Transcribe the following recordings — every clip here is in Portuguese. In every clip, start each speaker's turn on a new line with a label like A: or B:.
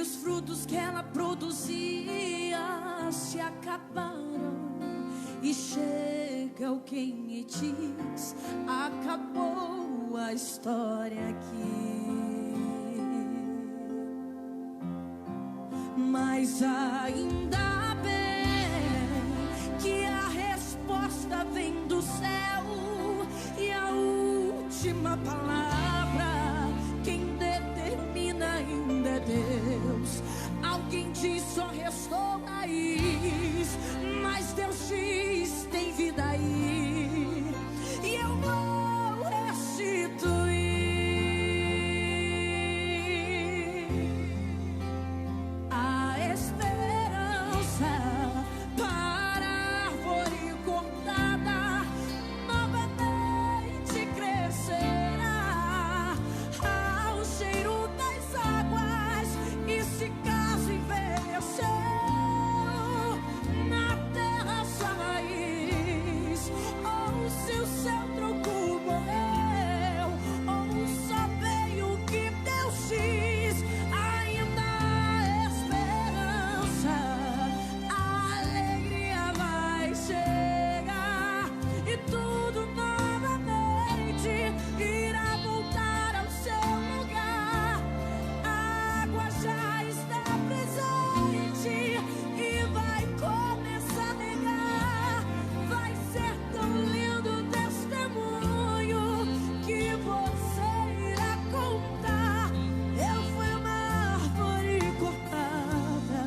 A: e os frutos que ela produzia se acabaram. E chega alguém e diz: acabou a história aqui. Mas ainda bem que a resposta vem do céu, e a última palavra quem determina ainda é Deus. Alguém diz: só restou raiz, mas Deus diz: tem vida aí, e eu vou restituir a esperança para a árvore cortada. Novamente crescerá ao cheiro das águas, e se caso envelheceu na terra sua raiz, ou se o seu tronco morreu, ou só veio o que Deus diz, ainda há esperança, a alegria vai chegar, e tudo novamente irá voltar ao seu lugar. A água já está presente e vai começar a regar. Vai ser tão lindo o testemunho que você irá contar. Eu fui uma árvore cortada,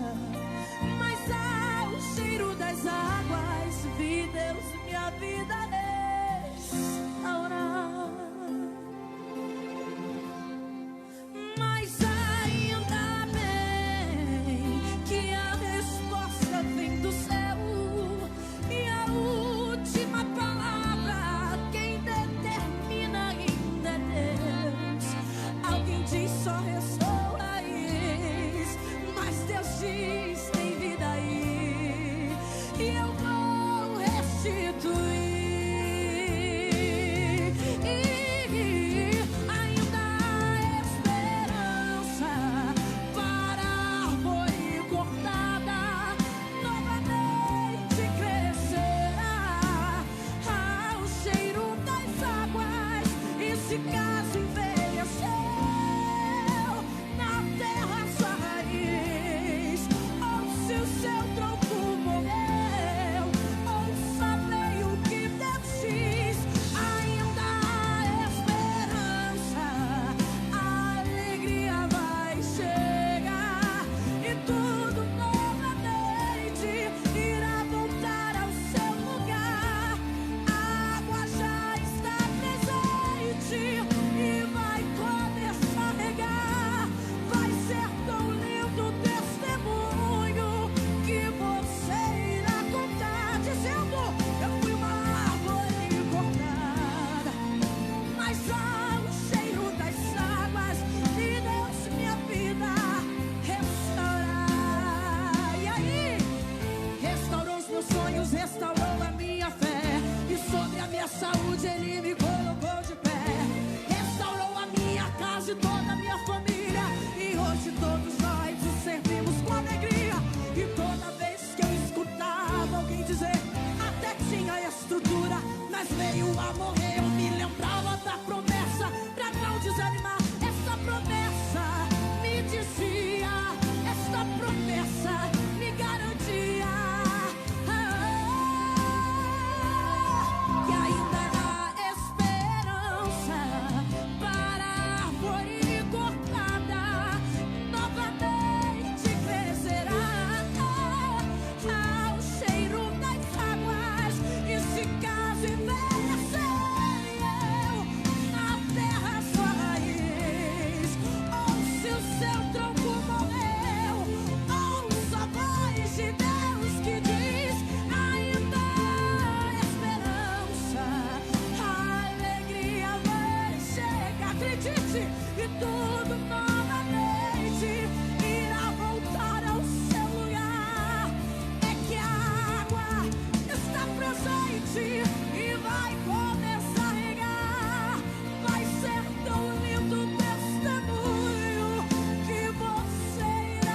A: mas ao cheiro das águas vi Deus minha vida restaurar. Mas ainda bem que a resposta vem do céu, e a última palavra quem determina ainda é Deus. Alguém diz: só restou raiz, mas Deus diz: tem vida aí, e eu vou restituir. Ainda há esperança para a árvore cortada. Novamente crescerá ao cheiro das águas, e se caso envelheceu na terra sua raiz, ou se o seu tronco morreu, ou só veio o que Deus diz, ainda há esperança, a alegria vai chegar, e tudo novamente irá voltar ao seu lugar. A água já está presente e vai começar a regar. Vai ser tão lindo o testemunho que você irá contar, dizendo: eu fui uma árvore cortada, mas ao cheiro das águas vi Deus minha vida restaurar. E aí, restaurou os meus sonhos, restaurou a minha fé, e sobre a minha saúde Ele me colocou de pé. Restaurou a minha casa e toda a minha família, e hoje todos nós o servimos com alegria. E toda vez que eu escutava alguém dizer: até tinha estrutura, mas veio a morrer, eu me lembrava da promessa pra não desanimar. Essa promessa me dizia, essa promessa me garantia que ainda há esperança para a árvore cortada. Novamente crescerá ao cheiro das águas, e se caso envelheceu na terra sua raiz, ou se o seu tronco morreu, ouça a voz de Deus que diz: ainda há esperança, a alegria vai chegar. Acredite, e tudo novamente irá voltar ao seu lugar. É que a água está presente e vai começar a regar. Vai ser tão lindo o testemunho que você irá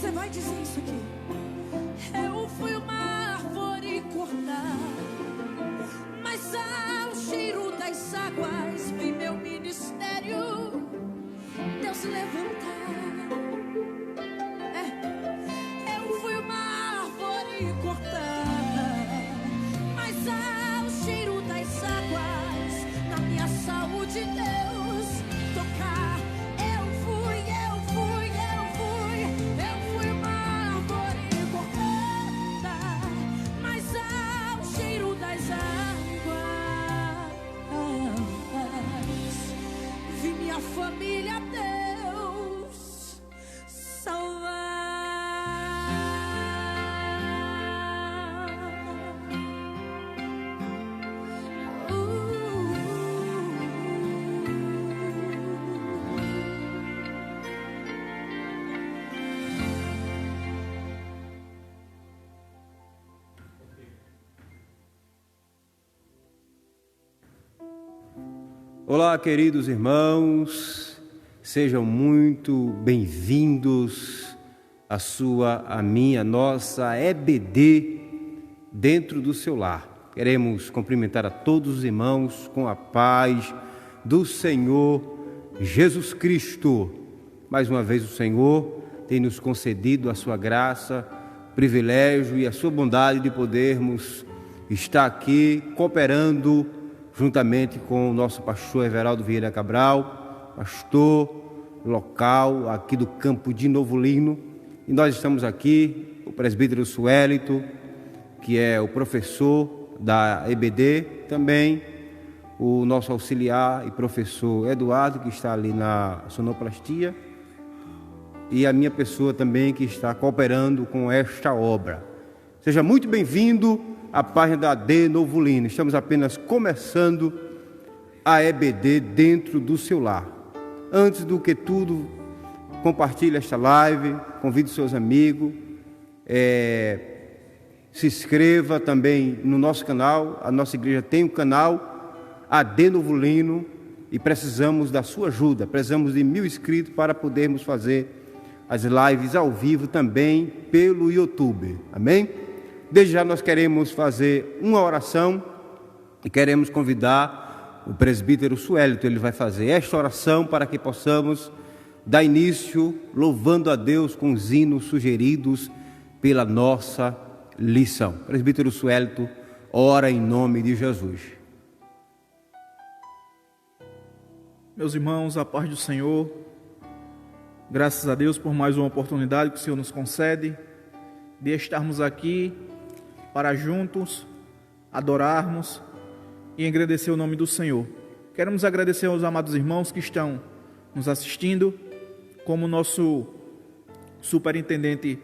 A: você vai dizer isso aqui. Eu fui uma árvore cortada, mas ao cheiro das águas vi meu ministério Deus levantar. Eu fui uma árvore cortada, mas ao cheiro das águas na minha saúde Deus tocar. Eu fui uma árvore cortada, mas ao cheiro das águas vi minha família Deus salvar.
B: Olá, queridos irmãos, sejam muito bem-vindos à minha, nossa EBD dentro do seu lar. Queremos cumprimentar a todos os irmãos com a paz do Senhor Jesus Cristo. Mais uma vez o Senhor tem nos concedido a sua graça, privilégio e a sua bondade de podermos estar aqui cooperando juntamente com o nosso pastor Everaldo Vieira Cabral, pastor local aqui do campo de Novo Lino. E nós estamos aqui, o presbítero Suélito, que é o professor da EBD, também o nosso auxiliar e professor Eduardo, que está ali na sonoplastia, e a minha pessoa também, que está cooperando com esta obra. Seja muito bem-vindo à página da AD Novo Lino. Estamos apenas começando a EBD dentro do seu lar. Antes do que tudo, compartilhe esta live, convide seus amigos, se inscreva também no nosso canal. A nossa igreja tem um canal, AD Novo Lino, e precisamos da sua ajuda. Precisamos de 1000 inscritos para podermos fazer as lives ao vivo também pelo YouTube. Amém? Desde já nós queremos fazer uma oração e queremos convidar o presbítero Suélito. Ele vai fazer esta oração para que possamos dar início louvando a Deus com os hinos sugeridos pela nossa lição. Presbítero Suélito, ora em nome de Jesus.
C: Meus irmãos, a paz do Senhor, graças a Deus por mais uma oportunidade que o Senhor nos concede de estarmos aqui para juntos adorarmos e engrandecer o nome do Senhor. Queremos agradecer aos amados irmãos que estão nos assistindo, como o nosso superintendente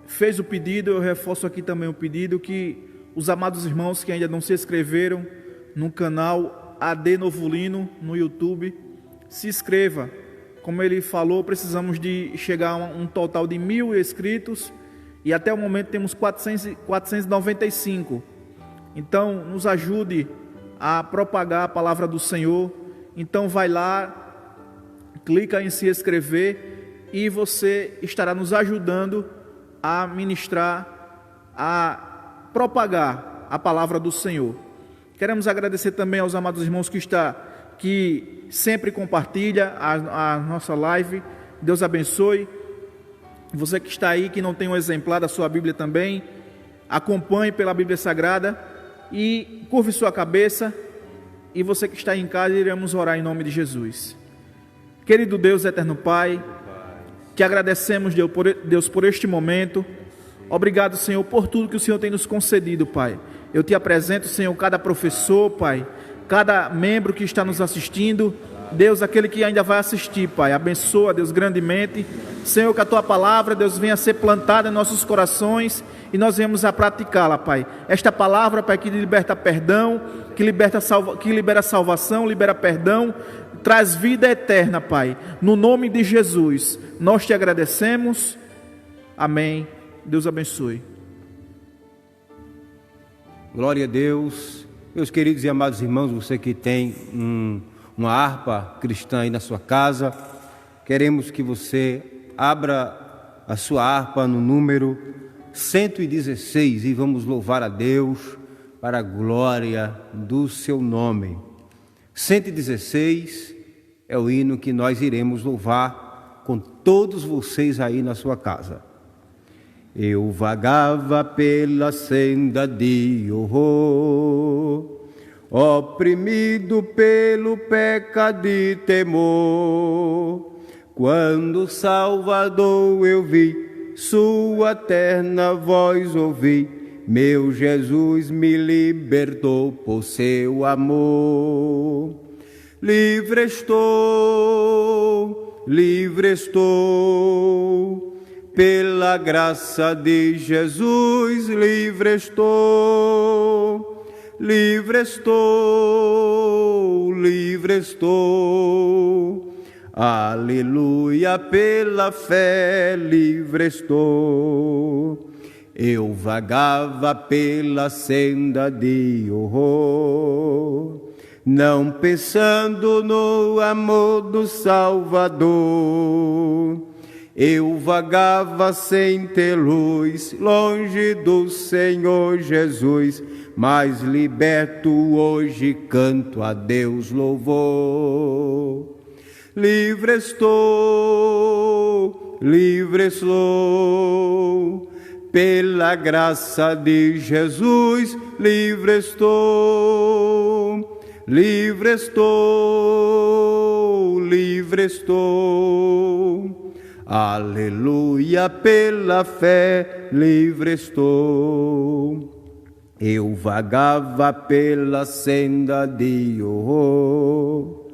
C: fez o pedido. Eu reforço aqui também o pedido que os amados irmãos que ainda não se inscreveram no canal AD Novo Lino no YouTube, se inscreva. Como ele falou, precisamos de chegar a um total de 1000 inscritos e até o momento temos 495. Então, nos ajude a propagar a palavra do Senhor. Então, vai lá, clica em se inscrever e você estará nos ajudando a ministrar, a propagar a palavra do Senhor. Queremos agradecer também aos amados irmãos que sempre compartilha a nossa live. Deus abençoe. Você que está aí, que não tem um exemplar da sua Bíblia também, acompanhe pela Bíblia Sagrada e curve sua cabeça. E você que está aí em casa, iremos orar em nome de Jesus. Querido Deus, eterno Pai, te agradecemos, Deus, por este momento. Obrigado, Senhor, por tudo que o Senhor tem nos concedido, Pai. Eu te apresento, Senhor, cada professor, Pai, cada membro que está nos assistindo. Deus, aquele que ainda vai assistir, Pai, abençoa, Deus, grandemente. Senhor, que a Tua palavra, Deus, venha a ser plantada em nossos corações e nós venhamos a praticá-la, Pai. Esta palavra, Pai, que liberta perdão, que libera salvação, libera perdão, traz vida eterna, Pai. No nome de Jesus, nós te agradecemos. Amém. Deus abençoe.
B: Glória a Deus. Meus queridos e amados irmãos, você que tem uma harpa cristã aí na sua casa, queremos que você abra a sua harpa no número 116 e vamos louvar a Deus para a glória do seu nome. 116 é o hino que nós iremos louvar com todos vocês aí na sua casa. Eu vagava pela senda de horror, oprimido pelo pecado e temor, quando o Salvador eu vi, sua terna voz ouvi, meu Jesus me libertou por seu amor. Livre estou, pela graça de Jesus, livre estou. Livre estou, aleluia, pela fé, livre estou. Eu vagava pela senda de horror, não pensando no amor do Salvador. Eu vagava sem ter luz, longe do Senhor Jesus, mas liberto hoje canto a Deus louvor. Livre estou, pela graça de Jesus, livre estou. Livre estou, aleluia, pela fé, livre estou. Eu vagava pela senda de horror,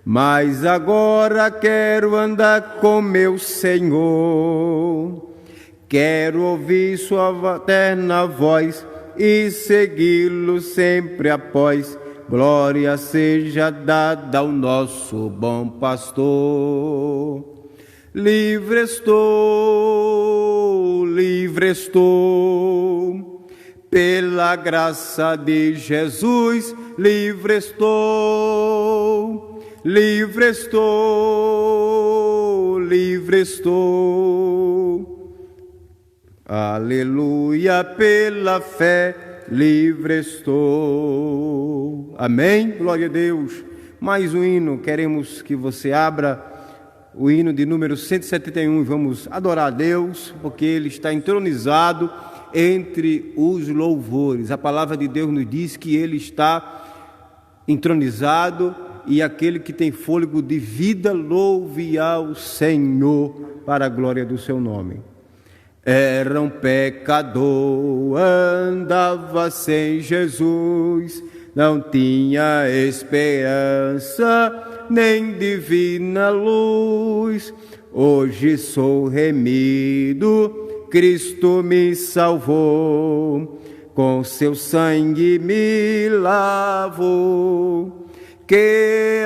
B: mas agora quero andar com meu Senhor. Quero ouvir sua eterna voz e segui-lo sempre após. Glória seja dada ao nosso bom pastor. Livre estou, pela graça de Jesus, livre estou. Livre estou, aleluia, pela fé, livre estou. Amém? Glória a Deus. Mais um hino, queremos que você abra o hino de número 171 e vamos adorar a Deus, porque Ele está entronizado entre os louvores. A palavra de Deus nos diz que Ele está entronizado e aquele que tem fôlego de vida louve ao Senhor para a glória do seu nome. Era um pecador, andava sem Jesus, não tinha esperança nem divina luz. Hoje sou remido, Cristo me salvou, com seu sangue me lavou. Que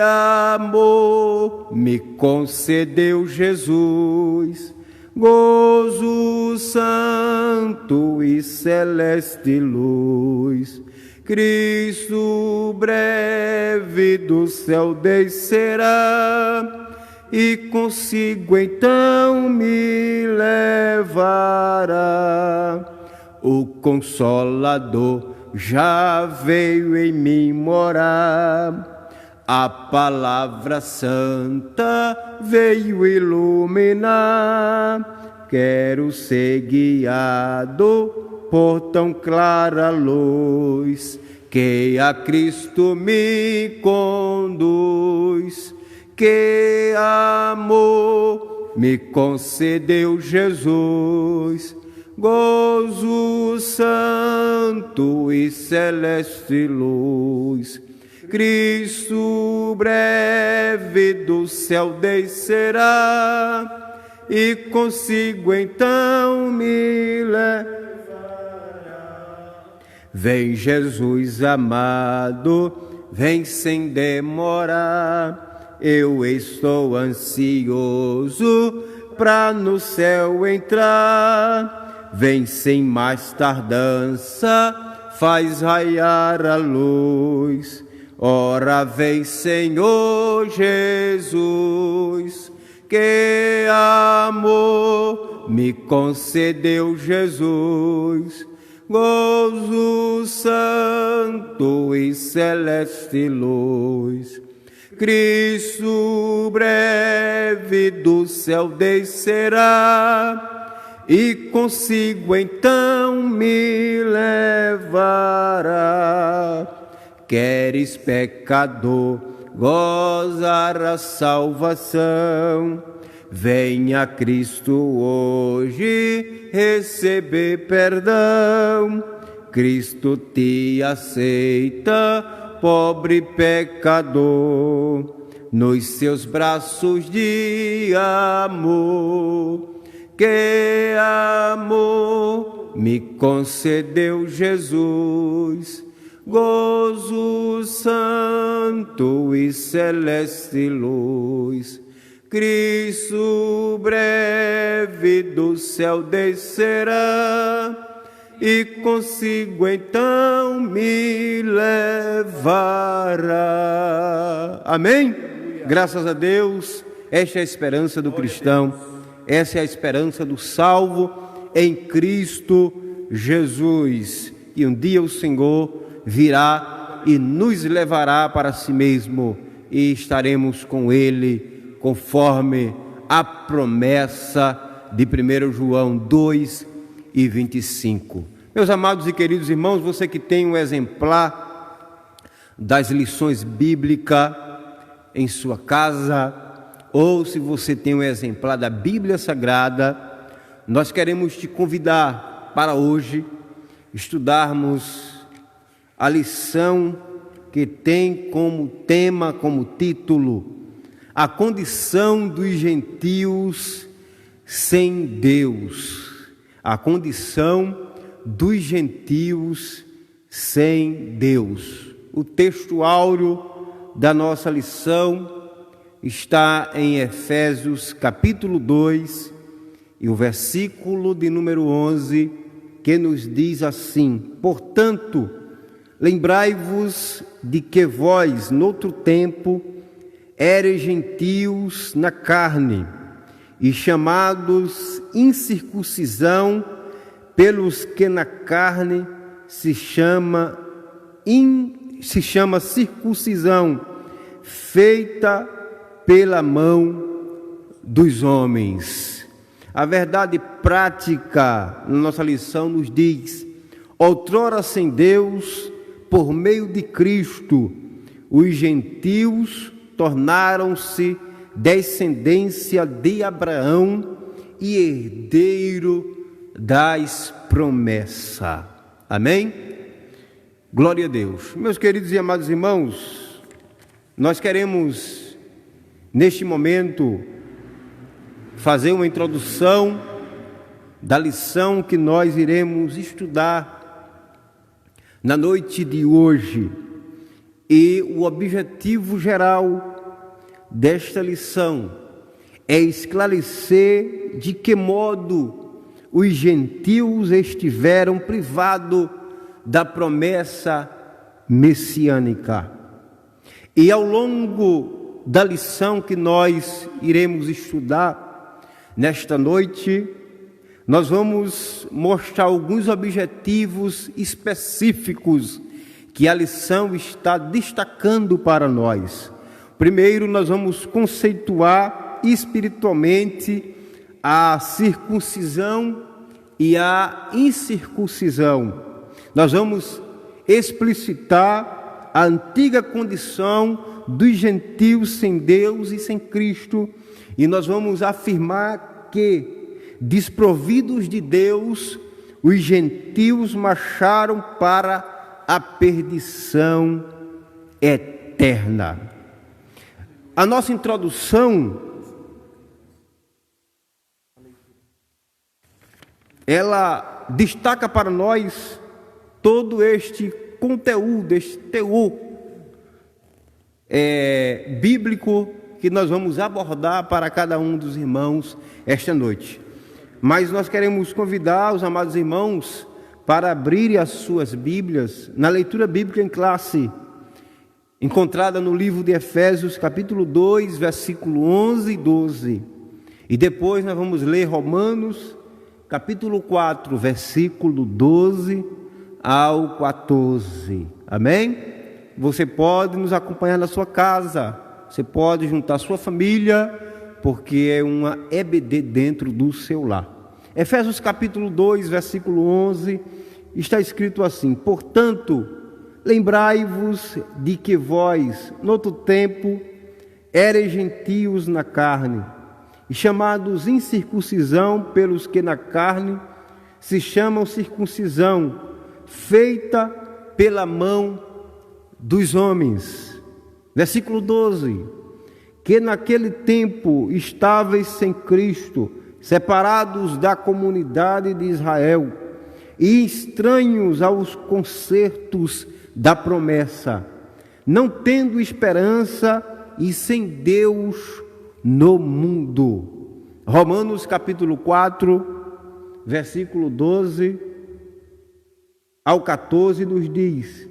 B: amor me concedeu Jesus, gozo santo e celeste luz. Cristo breve do céu descerá, e consigo então me levará. O Consolador já veio em mim morar, a palavra santa veio iluminar. Quero ser guiado por tão clara luz, que a Cristo me conduz. Que amor me concedeu Jesus, gozo santo e celeste luz. Cristo breve do céu descerá, e consigo então me levará. Vem Jesus amado, vem sem demorar, eu estou ansioso pra no céu entrar. Vem sem mais tardança, faz raiar a luz. Ora vem, Senhor Jesus, que amor me concedeu Jesus, gozo santo e celeste luz. Cristo breve do céu descerá, e consigo então me levará. Queres, pecador, gozar a salvação? Venha Cristo hoje receber perdão. Cristo te aceita, pobre pecador, nos seus braços de amor. Que amor me concedeu Jesus, gozo santo e celeste luz. Cristo breve do céu descerá, e consigo então me levará. Amém? Graças a Deus, esta é a esperança do cristão, essa é a esperança do salvo em Cristo Jesus. E um dia o Senhor virá e nos levará para si mesmo, e estaremos com Ele, conforme a promessa de 1 João 2:25. Meus amados e queridos irmãos, você que tem um exemplar das lições bíblicas em sua casa, ou se você tem um exemplar da Bíblia Sagrada, nós queremos te convidar para hoje estudarmos a lição que tem como tema, como título, a condição dos gentios sem Deus. A condição dos gentios sem Deus. O texto áureo da nossa lição está em Efésios capítulo 2 e o versículo de número 11, que nos diz assim: portanto, lembrai-vos de que vós, noutro tempo, eres gentios na carne, e chamados incircuncisão pelos que na carne se chama circuncisão, feita pela mão dos homens. A verdade prática na nossa lição nos diz: outrora sem Deus, por meio de Cristo, os gentios tornaram-se descendência de Abraão e herdeiro das promessas. Amém? Glória a Deus. Meus queridos e amados irmãos, nós queremos, neste momento, fazer uma introdução da lição que nós iremos estudar na noite de hoje. E o objetivo geral desta lição é esclarecer de que modo os gentios estiveram privados da promessa messiânica. E ao longo da lição que nós iremos estudar nesta noite, nós vamos mostrar alguns objetivos específicos que a lição está destacando para nós. Primeiro, nós vamos conceituar espiritualmente a circuncisão e a incircuncisão. Nós vamos explicitar a antiga condição dos gentios sem Deus e sem Cristo, e nós vamos afirmar que, desprovidos de Deus, os gentios marcharam para a perdição eterna. A nossa introdução, ela destaca para nós todo este conteúdo, este teor bíblico que nós vamos abordar para cada um dos irmãos esta noite. Mas nós queremos convidar os amados irmãos para abrirem as suas Bíblias na leitura bíblica em classe, encontrada no livro de Efésios, capítulo 2, versículo 11 e 12. E depois nós vamos ler Romanos, capítulo 4, versículo 12 ao 14. Amém? Você pode nos acompanhar na sua casa, você pode juntar a sua família, porque é uma EBD dentro do seu lar. Efésios capítulo 2, versículo 11, está escrito assim: portanto, lembrai-vos de que vós, noutro tempo, éreis gentios na carne, e chamados incircuncisão pelos que na carne se chamam circuncisão, feita pela mão dos homens. Versículo 12: que naquele tempo estáveis sem Cristo, separados da comunidade de Israel, e estranhos aos concertos da promessa, não tendo esperança e sem Deus no mundo. Romanos capítulo 4, versículo 12 ao 14 nos diz: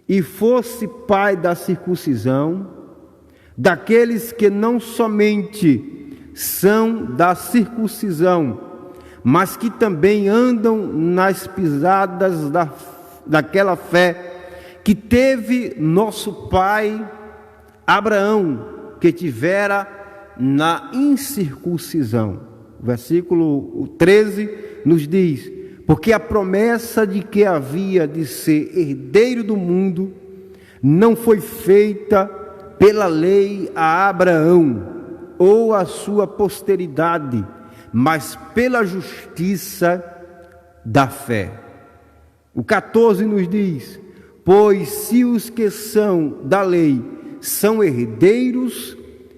B: e fosse pai da circuncisão, daqueles que não somente são da circuncisão, mas que também andam nas pisadas daquela fé que teve nosso pai Abraão, que tivera na incircuncisão. Versículo 13 nos diz: porque a promessa de que havia de ser herdeiro do mundo não foi feita pela lei a Abraão ou a sua posteridade, mas pela justiça da fé. O 14 nos diz: pois se os que são da lei são herdeiros,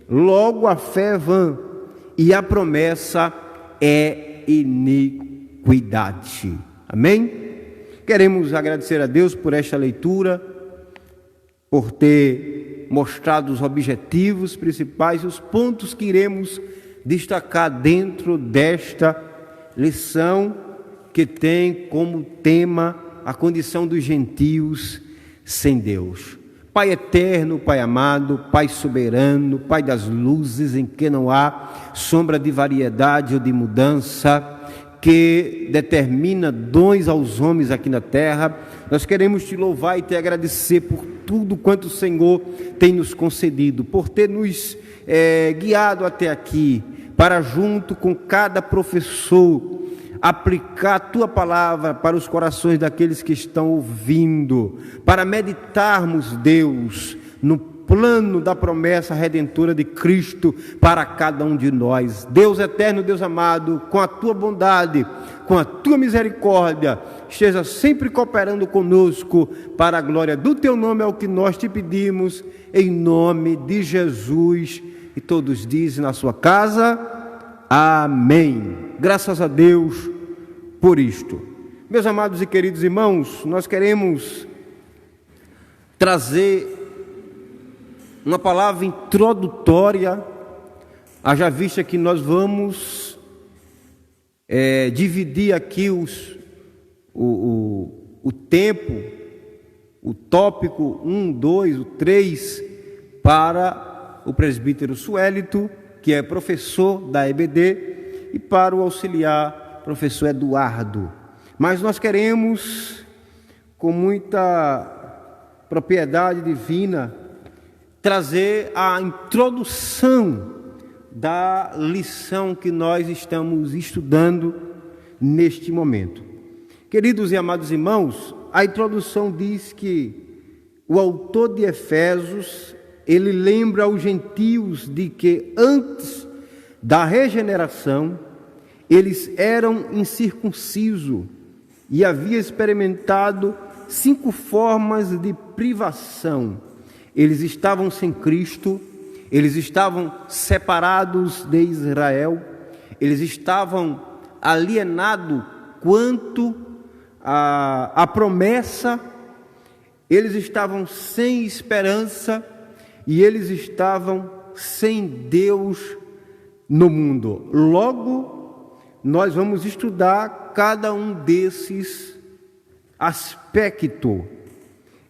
B: logo a fé é vã, e a promessa é iniquidade. Amém? Queremos agradecer a Deus por esta leitura, por ter mostrado os objetivos principais e os pontos que iremos destacar dentro desta lição, que tem como tema a condição dos gentios sem Deus. Pai eterno, Pai amado, Pai soberano, Pai das luzes, em que não há sombra de variedade ou de mudança, que determina dons aos homens aqui na terra, nós queremos te louvar e te agradecer por tudo quanto o Senhor tem nos concedido, por ter nos guiado até aqui, para junto com cada professor, aplicar a tua palavra para os corações daqueles que estão ouvindo, para meditarmos, Deus, no plano da promessa redentora de Cristo para cada um de nós. Deus eterno, Deus amado, com a tua bondade, com a tua misericórdia, esteja sempre cooperando conosco para a glória do teu nome, é o que nós te pedimos, em nome de Jesus. E todos dizem na sua casa: amém. Graças a Deus por isto. Meus amados e queridos irmãos, nós queremos trazer uma palavra introdutória, haja vista que nós vamos dividir aqui o tempo, o tópico 1, 2, o 3, para o presbítero Suélito, que é professor da EBD, e para o auxiliar professor Eduardo. Mas nós queremos, com muita propriedade divina, trazer a introdução da lição que nós estamos estudando neste momento. Queridos e amados irmãos, a introdução diz que o autor de Efésios, ele lembra aos gentios de que antes da regeneração, eles eram incircuncisos e havia experimentado 5 formas de privação. Eles estavam sem Cristo, eles estavam separados de Israel, eles estavam alienados quanto à promessa, eles estavam sem esperança e eles estavam sem Deus no mundo. Logo, nós vamos estudar cada um desses aspectos.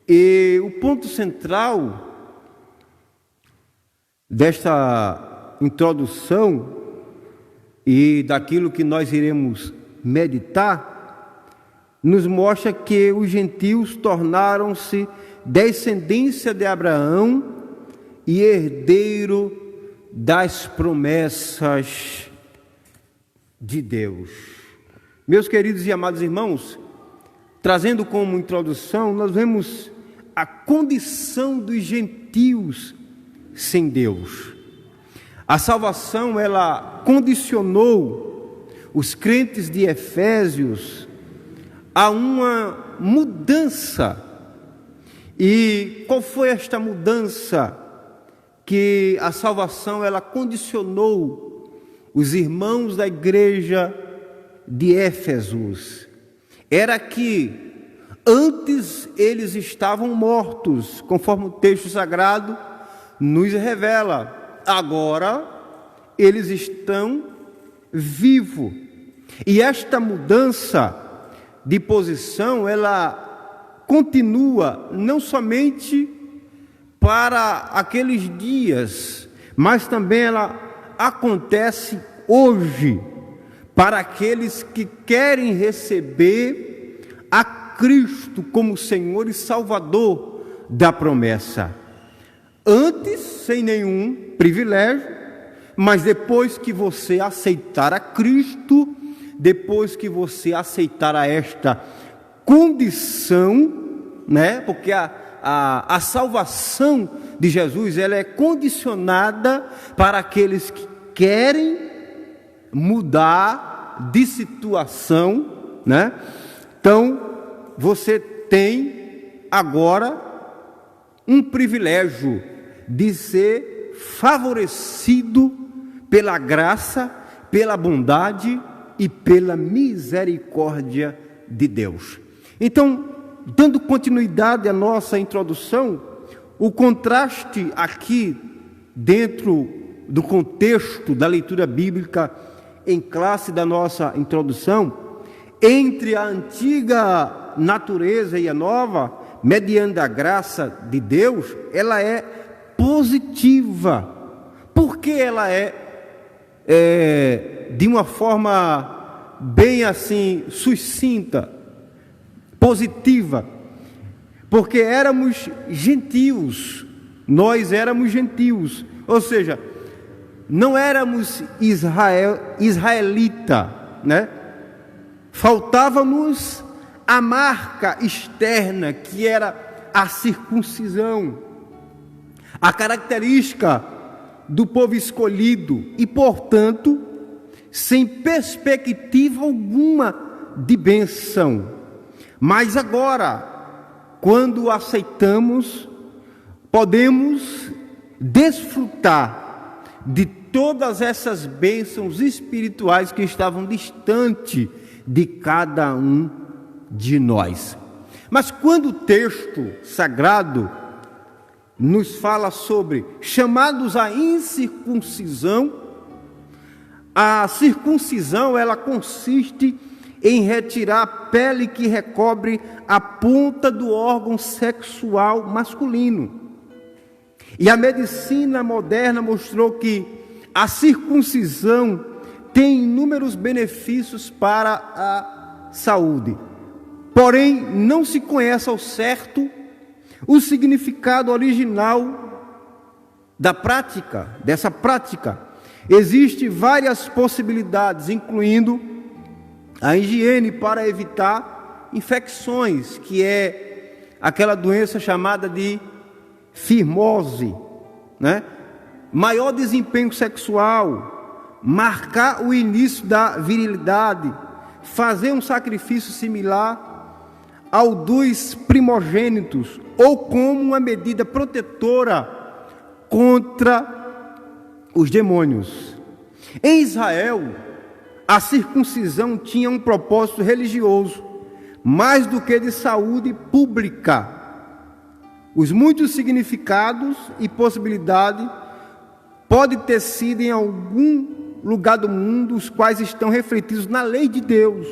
B: E o ponto central desta introdução e daquilo que nós iremos meditar, nos mostra que os gentios tornaram-se descendência de Abraão e herdeiro das promessas de Deus. Meus queridos e amados irmãos, trazendo como introdução, nós vemos a condição dos gentios sem Deus. A salvação, ela condicionou os crentes de Efésios a uma mudança. E qual foi esta mudança que a salvação, ela condicionou os irmãos da igreja de Éfesos? Era que antes eles estavam mortos, conforme o texto sagrado nos revela. Agora eles estão vivos. E esta mudança de posição, ela continua não somente para aqueles dias, mas também ela acontece hoje para aqueles que querem receber a Cristo como Senhor e Salvador da promessa. Antes, sem nenhum privilégio, mas depois que você aceitar a Cristo, depois que você aceitar a esta condição, né? Porque a salvação de Jesus, ela é condicionada para aqueles que querem mudar de situação, né? Então, você tem agora um privilégio de ser favorecido pela graça, pela bondade e pela misericórdia de Deus. Então, dando continuidade à nossa introdução, o contraste aqui dentro do contexto da leitura bíblica em classe da nossa introdução, entre a antiga natureza e a nova, mediante a graça de Deus, ela é positiva. Por que ela é de uma forma bem assim, sucinta, positiva? Porque éramos gentios, nós éramos gentios, ou seja, não éramos israelita, né? Faltava-nos a marca externa, que era a circuncisão, a característica do povo escolhido, e portanto, sem perspectiva alguma de bênção. Mas agora, quando aceitamos, podemos desfrutar de todas essas bênçãos espirituais que estavam distantes de cada um de nós. Mas quando o texto sagrado nos fala sobre chamados à incircuncisão, a circuncisão, ela consiste em retirar a pele que recobre a ponta do órgão sexual masculino. E a medicina moderna mostrou que a circuncisão tem inúmeros benefícios para a saúde. Porém, não se conhece ao certo o significado original da prática, dessa prática. Existem várias possibilidades, incluindo a higiene para evitar infecções, que é aquela doença chamada de fimose, né? Maior desempenho sexual, marcar o início da virilidade, fazer um sacrifício similar ao dos primogênitos, ou como uma medida protetora contra os demônios. Em Israel, a circuncisão tinha um propósito religioso, mais do que de saúde pública. Os muitos significados e possibilidades podem ter sido em algum lugar do mundo, os quais estão refletidos na lei de Deus.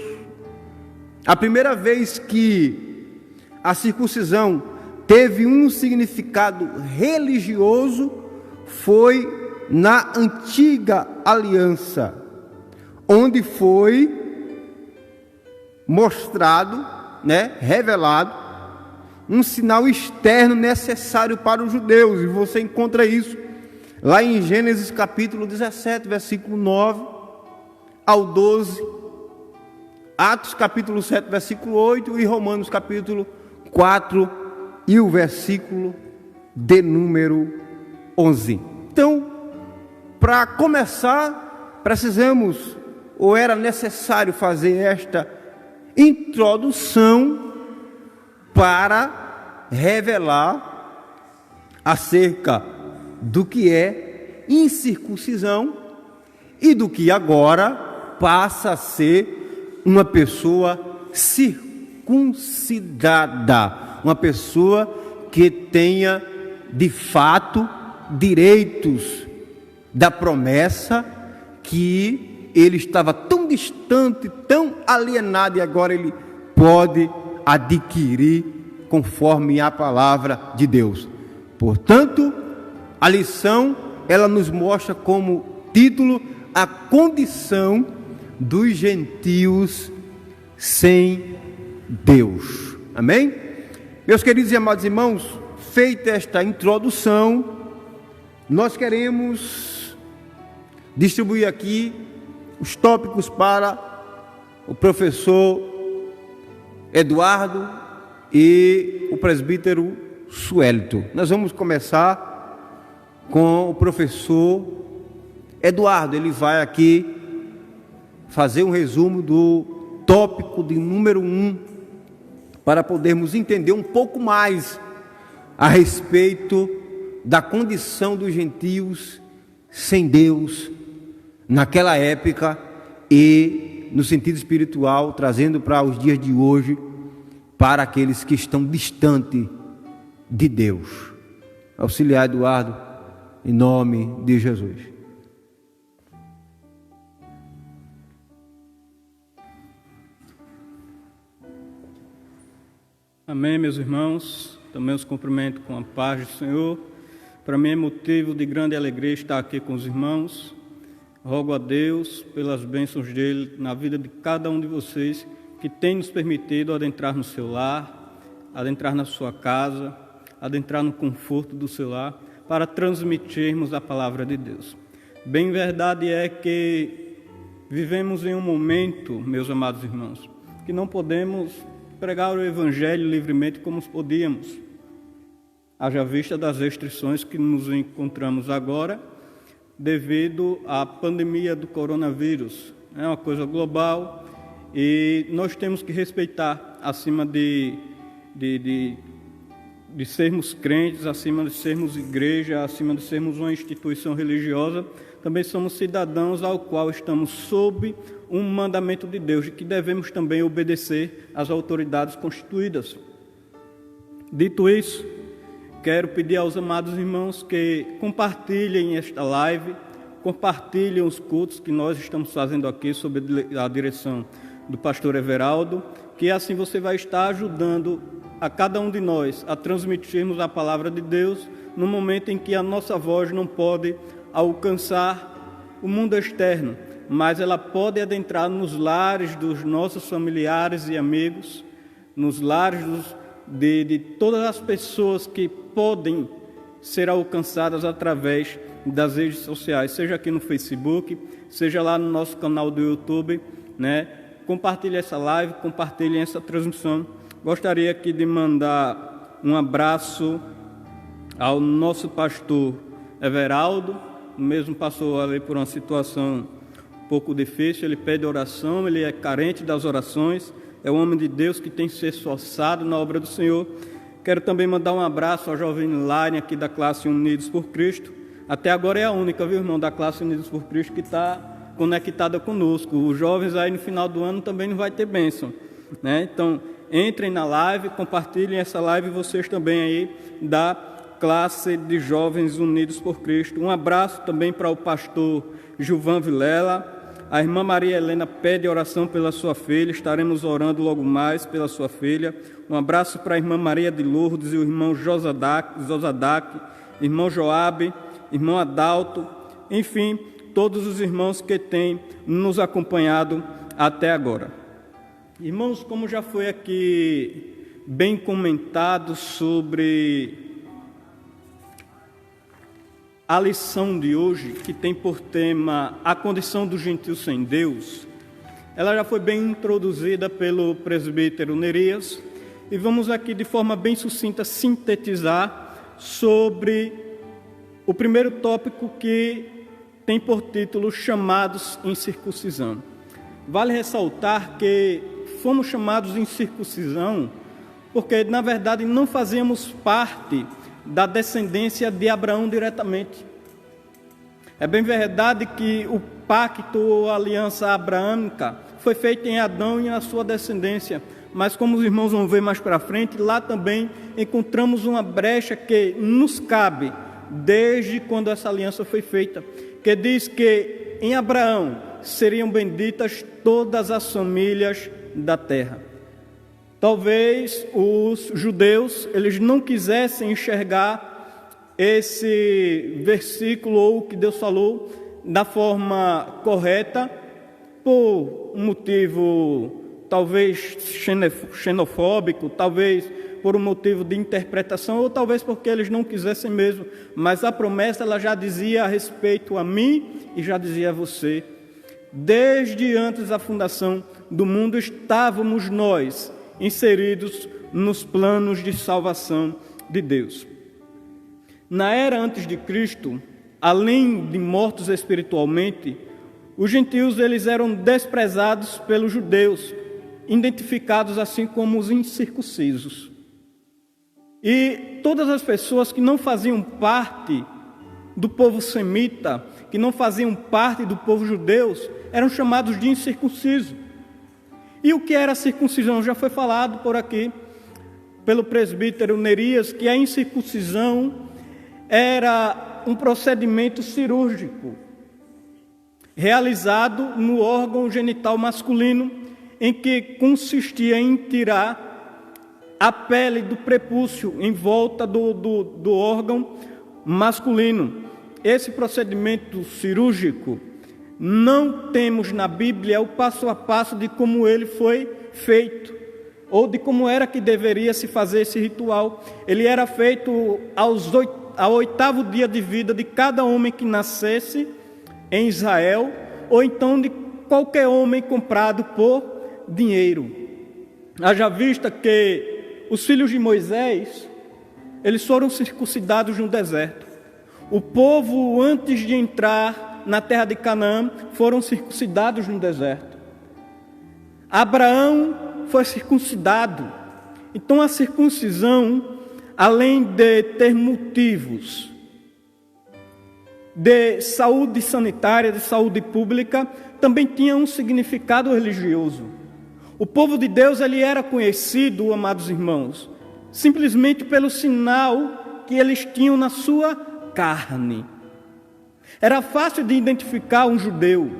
B: A primeira vez que a circuncisão teve um significado religioso foi na antiga aliança, onde foi mostrado, revelado, um sinal externo necessário para os judeus, e você encontra isso lá em Gênesis capítulo 17, versículo 9 ao 12, Atos capítulo 7, versículo 8 e Romanos capítulo 4 e o versículo de número 11. Então, para começar, precisamos, ou era necessário fazer esta introdução para revelar acerca do que é incircuncisão e do que agora passa a ser uma pessoa circuncidada, uma pessoa que tenha de fato direitos da promessa que ele estava tão distante, tão alienado, e agora ele pode adquirir conforme a palavra de Deus. Portanto, a lição, ela nos mostra como título a condição dos gentios sem Deus. Amém? Meus queridos e amados irmãos, feita esta introdução, nós queremos distribuir aqui os tópicos para o professor Eduardo e o presbítero Suelto. Nós vamos começar com o professor Eduardo. Ele vai aqui fazer um resumo do tópico de número 1, para podermos entender um pouco mais a respeito da condição dos gentios sem Deus naquela época e no sentido espiritual, trazendo para os dias de hoje, para aqueles que estão distantes de Deus. Auxiliar Eduardo, em nome de Jesus.
D: Amém, meus irmãos. Também os cumprimento com a paz do Senhor. Para mim é motivo de grande alegria estar aqui com os irmãos. Rogo a Deus pelas bênçãos dele na vida de cada um de vocês, que tem nos permitido adentrar no seu lar, adentrar na sua casa, adentrar no conforto do seu lar, para transmitirmos a palavra de Deus. Bem verdade é que vivemos em um momento, meus amados irmãos, que não podemos pregar o Evangelho livremente como podíamos, haja vista das restrições que nos encontramos agora, devido à pandemia do coronavírus. É uma coisa global e nós temos que respeitar, acima de sermos crentes, acima de sermos igreja, acima de sermos uma instituição religiosa, também somos cidadãos ao qual estamos sob um mandamento de Deus, de que devemos também obedecer às autoridades constituídas. Dito isso, quero pedir aos amados irmãos que compartilhem esta live, compartilhem os cultos que nós estamos fazendo aqui sob a direção do pastor Everaldo, que assim você vai estar ajudando a cada um de nós a transmitirmos a palavra de Deus no momento em que a nossa voz não pode alcançar o mundo externo, mas ela pode adentrar nos lares dos nossos familiares e amigos, nos lares de todas as pessoas que podem ser alcançadas através das redes sociais, seja aqui no Facebook, seja lá no nosso canal do YouTube, Compartilhe essa live, compartilhem essa transmissão. Gostaria aqui de mandar um abraço ao nosso pastor Everaldo. O mesmo passou ali por uma situação um pouco difícil, ele pede oração, ele é carente das orações, é um homem de Deus que tem se esforçado na obra do Senhor. Quero também mandar um abraço ao jovem Line aqui da classe Unidos por Cristo. Até agora é a única, viu, irmão, da classe Unidos por Cristo que está conectada conosco. Os jovens aí no final do ano também não vai ter bênção, Então, entrem na live, compartilhem essa live, vocês também aí da classe de Jovens Unidos por Cristo. Um abraço também para o pastor Gilvan Vilela. A irmã Maria Helena pede oração pela sua filha, estaremos orando logo mais pela sua filha. Um abraço para a irmã Maria de Lourdes e o irmão Josadac, irmão Joabe, irmão Adalto. Enfim, todos os irmãos que têm nos acompanhado até agora. Irmãos, como já foi aqui bem comentado sobre a lição de hoje, que tem por tema a condição do gentio sem Deus, ela já foi bem introduzida pelo presbítero Nerias, e vamos aqui de forma bem sucinta sintetizar sobre o primeiro tópico, que tem por título chamados em circuncisão. Vale ressaltar que fomos chamados em circuncisão porque, na verdade, não fazíamos parte da descendência de Abraão diretamente. É bem verdade que o pacto ou aliança abraâmica foi feito em Adão e na sua descendência, mas como os irmãos vão ver mais para frente, lá também encontramos uma brecha que nos cabe desde quando essa aliança foi feita, que diz que em Abraão seriam benditas todas as famílias da terra. Talvez os judeus eles não quisessem enxergar esse versículo ou o que Deus falou da forma correta, por um motivo talvez xenofóbico, talvez por um motivo de interpretação, ou talvez porque eles não quisessem mesmo. Mas a promessa ela já dizia a respeito a mim e já dizia a você. Desde antes da fundação do mundo estávamos nós inseridos nos planos de salvação de Deus. Na era antes de Cristo, além de mortos espiritualmente, os gentios eles eram desprezados pelos judeus, identificados assim como os incircuncisos. E todas as pessoas que não faziam parte do povo semita, que não faziam parte do povo judeu, eram chamados de incircuncisos. E o que era a circuncisão? Já foi falado por aqui pelo presbítero Nerias, que a incircuncisão era um procedimento cirúrgico realizado no órgão genital masculino, em que consistia em tirar a pele do prepúcio em volta do órgão masculino. Esse procedimento cirúrgico não temos na Bíblia o passo a passo de como ele foi feito, ou de como era que deveria se fazer esse ritual. Ele era feito ao 8º dia de vida de cada homem que nascesse em Israel, ou então de qualquer homem comprado por dinheiro. Haja vista que os filhos de Moisés, eles foram circuncidados no deserto. O povo, antes de entrar na terra de Canaã, foram circuncidados no deserto. Abraão foi circuncidado. Então a circuncisão, além de ter motivos de saúde sanitária, de saúde pública, também tinha um significado religioso. O povo de Deus ele era conhecido, amados irmãos, simplesmente pelo sinal que eles tinham na sua carne. Era fácil de identificar um judeu,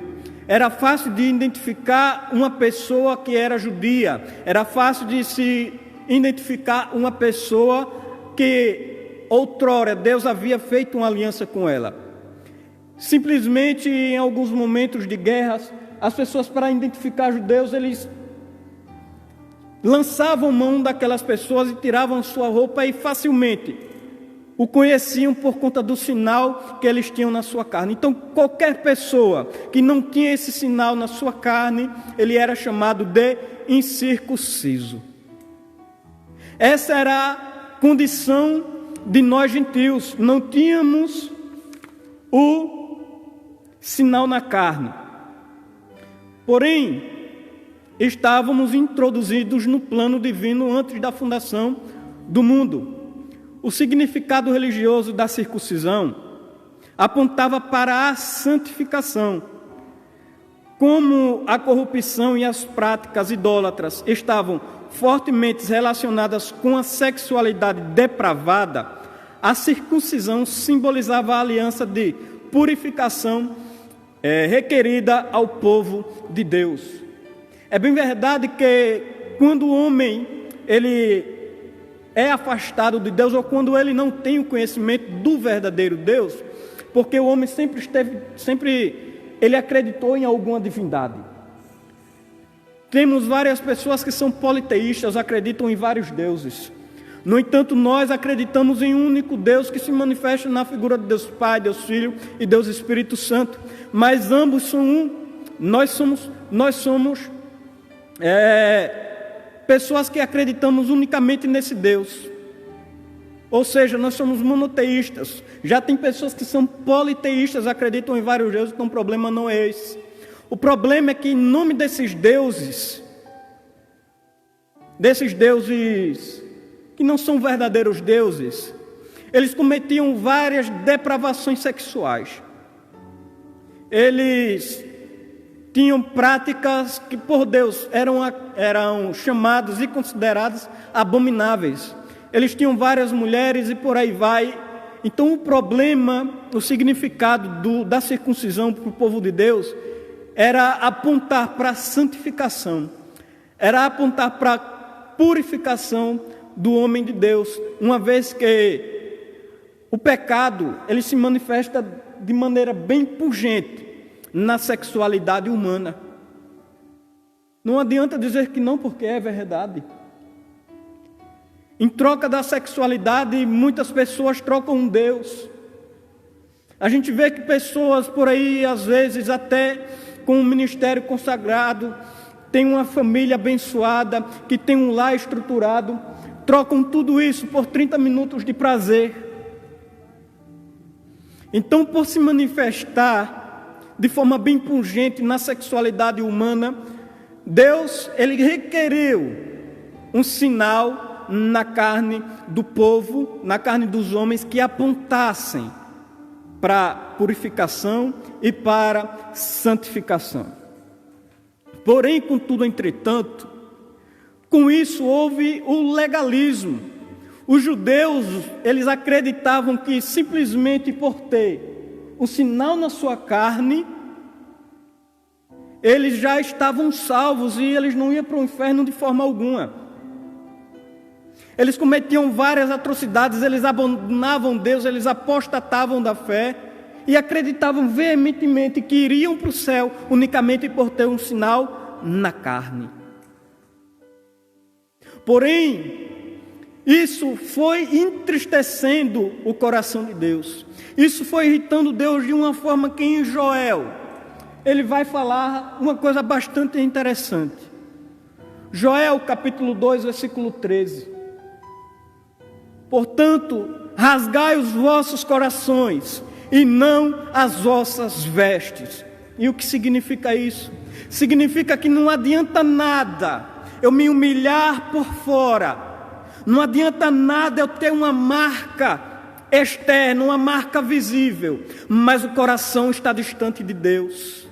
D: era fácil de identificar uma pessoa que era judia, era fácil de se identificar uma pessoa que outrora Deus havia feito uma aliança com ela. Simplesmente em alguns momentos de guerras, as pessoas, para identificar judeus, eles lançavam mão daquelas pessoas e tiravam sua roupa e facilmente o conheciam por conta do sinal que eles tinham na sua carne. Então, qualquer pessoa que não tinha esse sinal na sua carne, ele era chamado de incircunciso. Essa era a condição de nós gentios. Não tínhamos o sinal na carne. Porém, estávamos introduzidos no plano divino antes da fundação do mundo. O significado religioso da circuncisão apontava para a santificação. Como a corrupção e as práticas idólatras estavam fortemente relacionadas com a sexualidade depravada, a circuncisão simbolizava a aliança de purificação requerida ao povo de Deus. É bem verdade que quando o homem ele é afastado de Deus, ou quando ele não tem o conhecimento do verdadeiro Deus, porque o homem ele acreditou em alguma divindade. Temos várias pessoas que são politeístas, acreditam em vários deuses. No entanto, nós acreditamos em um único Deus que se manifesta na figura de Deus Pai, Deus Filho e Deus Espírito Santo. Mas ambos são um. Nós somos pessoas que acreditamos unicamente nesse Deus. Ou seja, nós somos monoteístas. Já tem pessoas que são politeístas, acreditam em vários deuses, então o problema não é esse. O problema é que em nome desses deuses que não são verdadeiros deuses, eles cometiam várias depravações sexuais. Eles tinham práticas que por Deus eram chamadas e consideradas abomináveis. Eles tinham várias mulheres e por aí vai. Então o problema, o significado da circuncisão para o povo de Deus era apontar para a santificação, era apontar para a purificação do homem de Deus, uma vez que o pecado ele se manifesta de maneira bem pungente na sexualidade humana. Não adianta dizer que não, porque é verdade. Em troca da sexualidade, muitas pessoas trocam um Deus. A gente vê que pessoas por aí, às vezes até com um ministério consagrado, tem uma família abençoada, que tem um lar estruturado, trocam tudo isso por 30 minutos de prazer. Então, por se manifestar de forma bem pungente na sexualidade humana, Deus, ele requeriu um sinal na carne do povo, na carne dos homens, que apontassem para purificação e para santificação. Porém, contudo, entretanto, com isso houve o legalismo. Os judeus, eles acreditavam que simplesmente por ter o sinal na sua carne, eles já estavam salvos e eles não iam para o inferno de forma alguma. Eles cometiam várias atrocidades, eles abandonavam Deus, eles apostatavam da fé e acreditavam veementemente que iriam para o céu unicamente por ter um sinal na carne. Porém, isso foi entristecendo o coração de Deus. Isso foi irritando Deus de uma forma que em Joel, ele vai falar uma coisa bastante interessante. Joel capítulo 2, versículo 13. Portanto, rasgai os vossos corações e não as vossas vestes. E o que significa isso? Significa que não adianta nada eu me humilhar por fora, não adianta nada eu ter uma marca externa, uma marca visível, mas o coração está distante de Deus.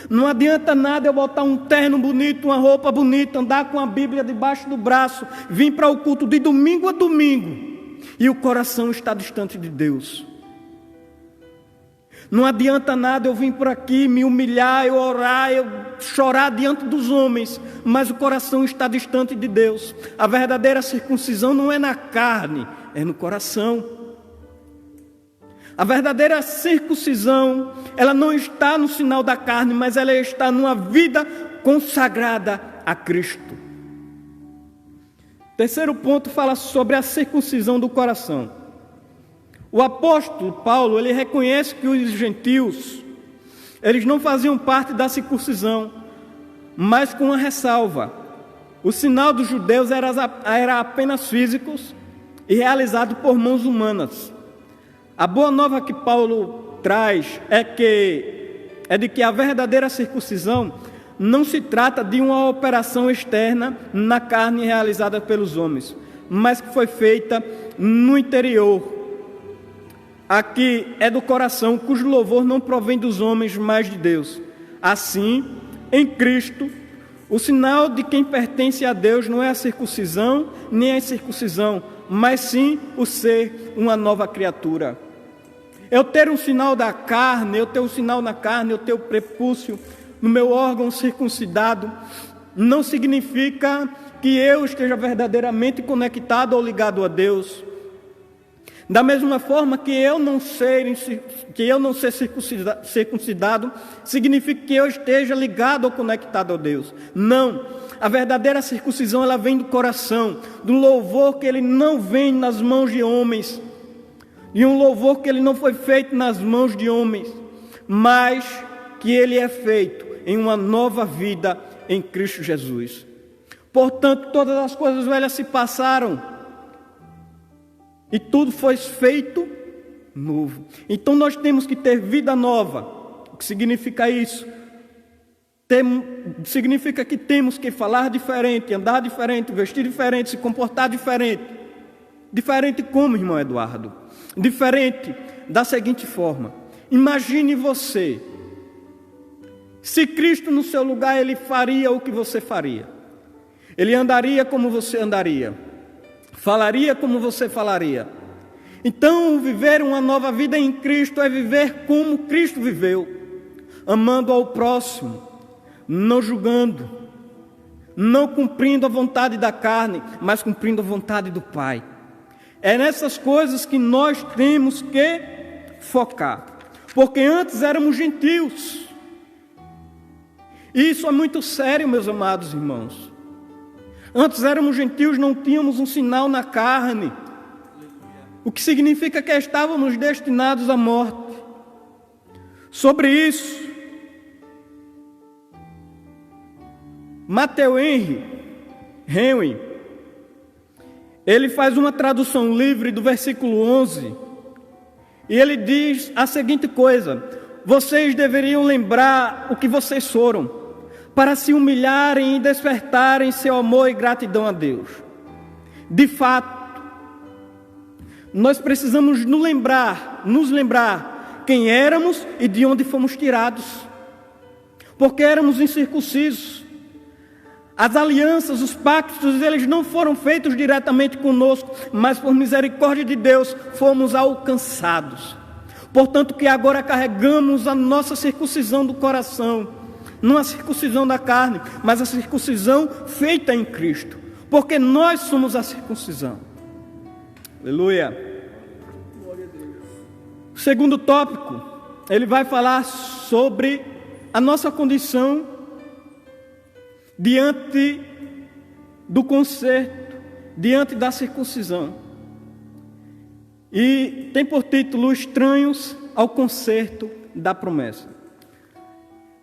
D: Não adianta nada eu botar um terno bonito, uma roupa bonita, andar com a Bíblia debaixo do braço, vir para o culto de domingo a domingo, e o coração está distante de Deus. Não adianta nada eu vir por aqui, me humilhar, eu orar, eu chorar diante dos homens, mas o coração está distante de Deus. A verdadeira circuncisão não é na carne, é no coração. A verdadeira circuncisão, ela não está no sinal da carne, mas ela está numa vida consagrada a Cristo. Terceiro ponto fala sobre a circuncisão do coração. O apóstolo Paulo, ele reconhece que os gentios, eles não faziam parte da circuncisão, mas com uma ressalva. O sinal dos judeus era apenas físicos e realizado por mãos humanas. A boa nova que Paulo traz é de que a verdadeira circuncisão não se trata de uma operação externa na carne realizada pelos homens, mas que foi feita no interior. Aqui é do coração, cujo louvor não provém dos homens, mas de Deus. Assim, em Cristo, o sinal de quem pertence a Deus não é a circuncisão, nem a incircuncisão, mas sim o ser uma nova criatura. Eu ter um sinal da carne, eu ter um sinal na carne, eu ter o prepúcio no meu órgão circuncidado, não significa que eu esteja verdadeiramente conectado ou ligado a Deus. Da mesma forma que eu não ser circuncidado significa que eu esteja ligado ou conectado a Deus. Não. A verdadeira circuncisão, ela vem do coração, do louvor que ele não vem nas mãos de homens, e um louvor que ele não foi feito nas mãos de homens, mas que ele é feito em uma nova vida em Cristo Jesus. Portanto, todas as coisas velhas se passaram e tudo foi feito novo. Então nós temos que ter vida nova. O que significa isso? Significa que temos que falar diferente, andar diferente, vestir diferente, se comportar diferente. Diferente como, irmão Eduardo? Diferente da seguinte forma: imagine você, se Cristo no seu lugar, ele faria o que você faria. Ele andaria como você andaria, falaria como você falaria. Então, viver uma nova vida em Cristo é viver como Cristo viveu, amando ao próximo, não julgando, não cumprindo a vontade da carne, mas cumprindo a vontade do Pai. É nessas coisas que nós temos que focar, porque antes éramos gentios. E isso é muito sério, meus amados irmãos. Antes éramos gentios, não tínhamos um sinal na carne, o que significa que estávamos destinados à morte. Sobre isso, Matthew Henry, ele faz uma tradução livre do versículo 11, e ele diz a seguinte coisa: vocês deveriam lembrar o que vocês foram, para se humilharem e despertarem seu amor e gratidão a Deus. De fato, nós precisamos nos lembrar quem éramos e de onde fomos tirados, porque éramos incircuncisos. As alianças, os pactos, eles não foram feitos diretamente conosco, mas por misericórdia de Deus fomos alcançados. Portanto, que agora carregamos a nossa circuncisão do coração, não a circuncisão da carne, mas a circuncisão feita em Cristo, porque nós somos a circuncisão. Aleluia. O segundo tópico, ele vai falar sobre a nossa condição diante do concerto, diante da circuncisão. E tem por título: Estranhos ao concerto da promessa.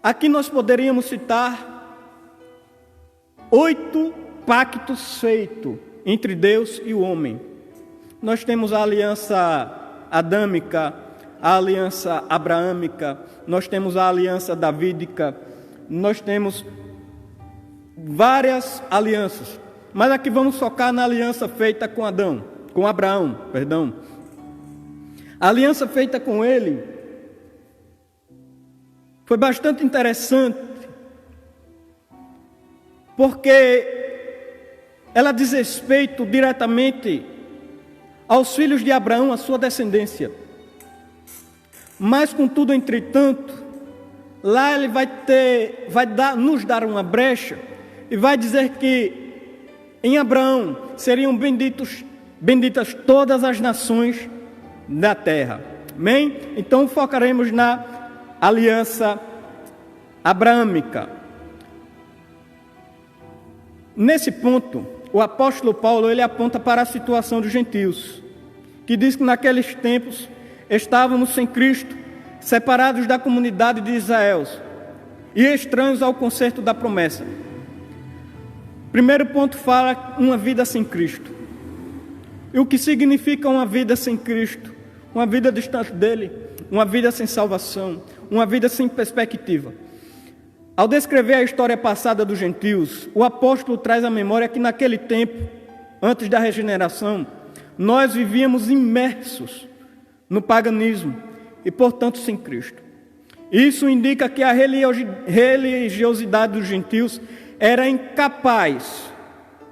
D: Aqui nós poderíamos citar 8 pactos feitos entre Deus e o homem. Nós temos a aliança adâmica, a aliança abraâmica, nós temos a aliança davídica, nós temos várias alianças, mas aqui vamos focar na aliança feita com Abraão. A aliança feita com ele foi bastante interessante, porque ela diz respeito diretamente aos filhos de Abraão, a sua descendência. Mas, contudo, entretanto, lá ele nos dar uma brecha e vai dizer que em Abraão seriam benditas todas as nações da terra. Amém? Então focaremos na aliança abraâmica. Nesse ponto, o apóstolo Paulo ele aponta para a situação dos gentios, que diz que naqueles tempos estávamos sem Cristo, separados da comunidade de Israel e estranhos ao concerto da promessa. Primeiro ponto fala uma vida sem Cristo. E o que significa uma vida sem Cristo? Uma vida distante dele, uma vida sem salvação, uma vida sem perspectiva. Ao descrever a história passada dos gentios, o apóstolo traz à memória que naquele tempo, antes da regeneração, nós vivíamos imersos no paganismo e, portanto, sem Cristo. Isso indica que a religiosidade dos gentios era incapaz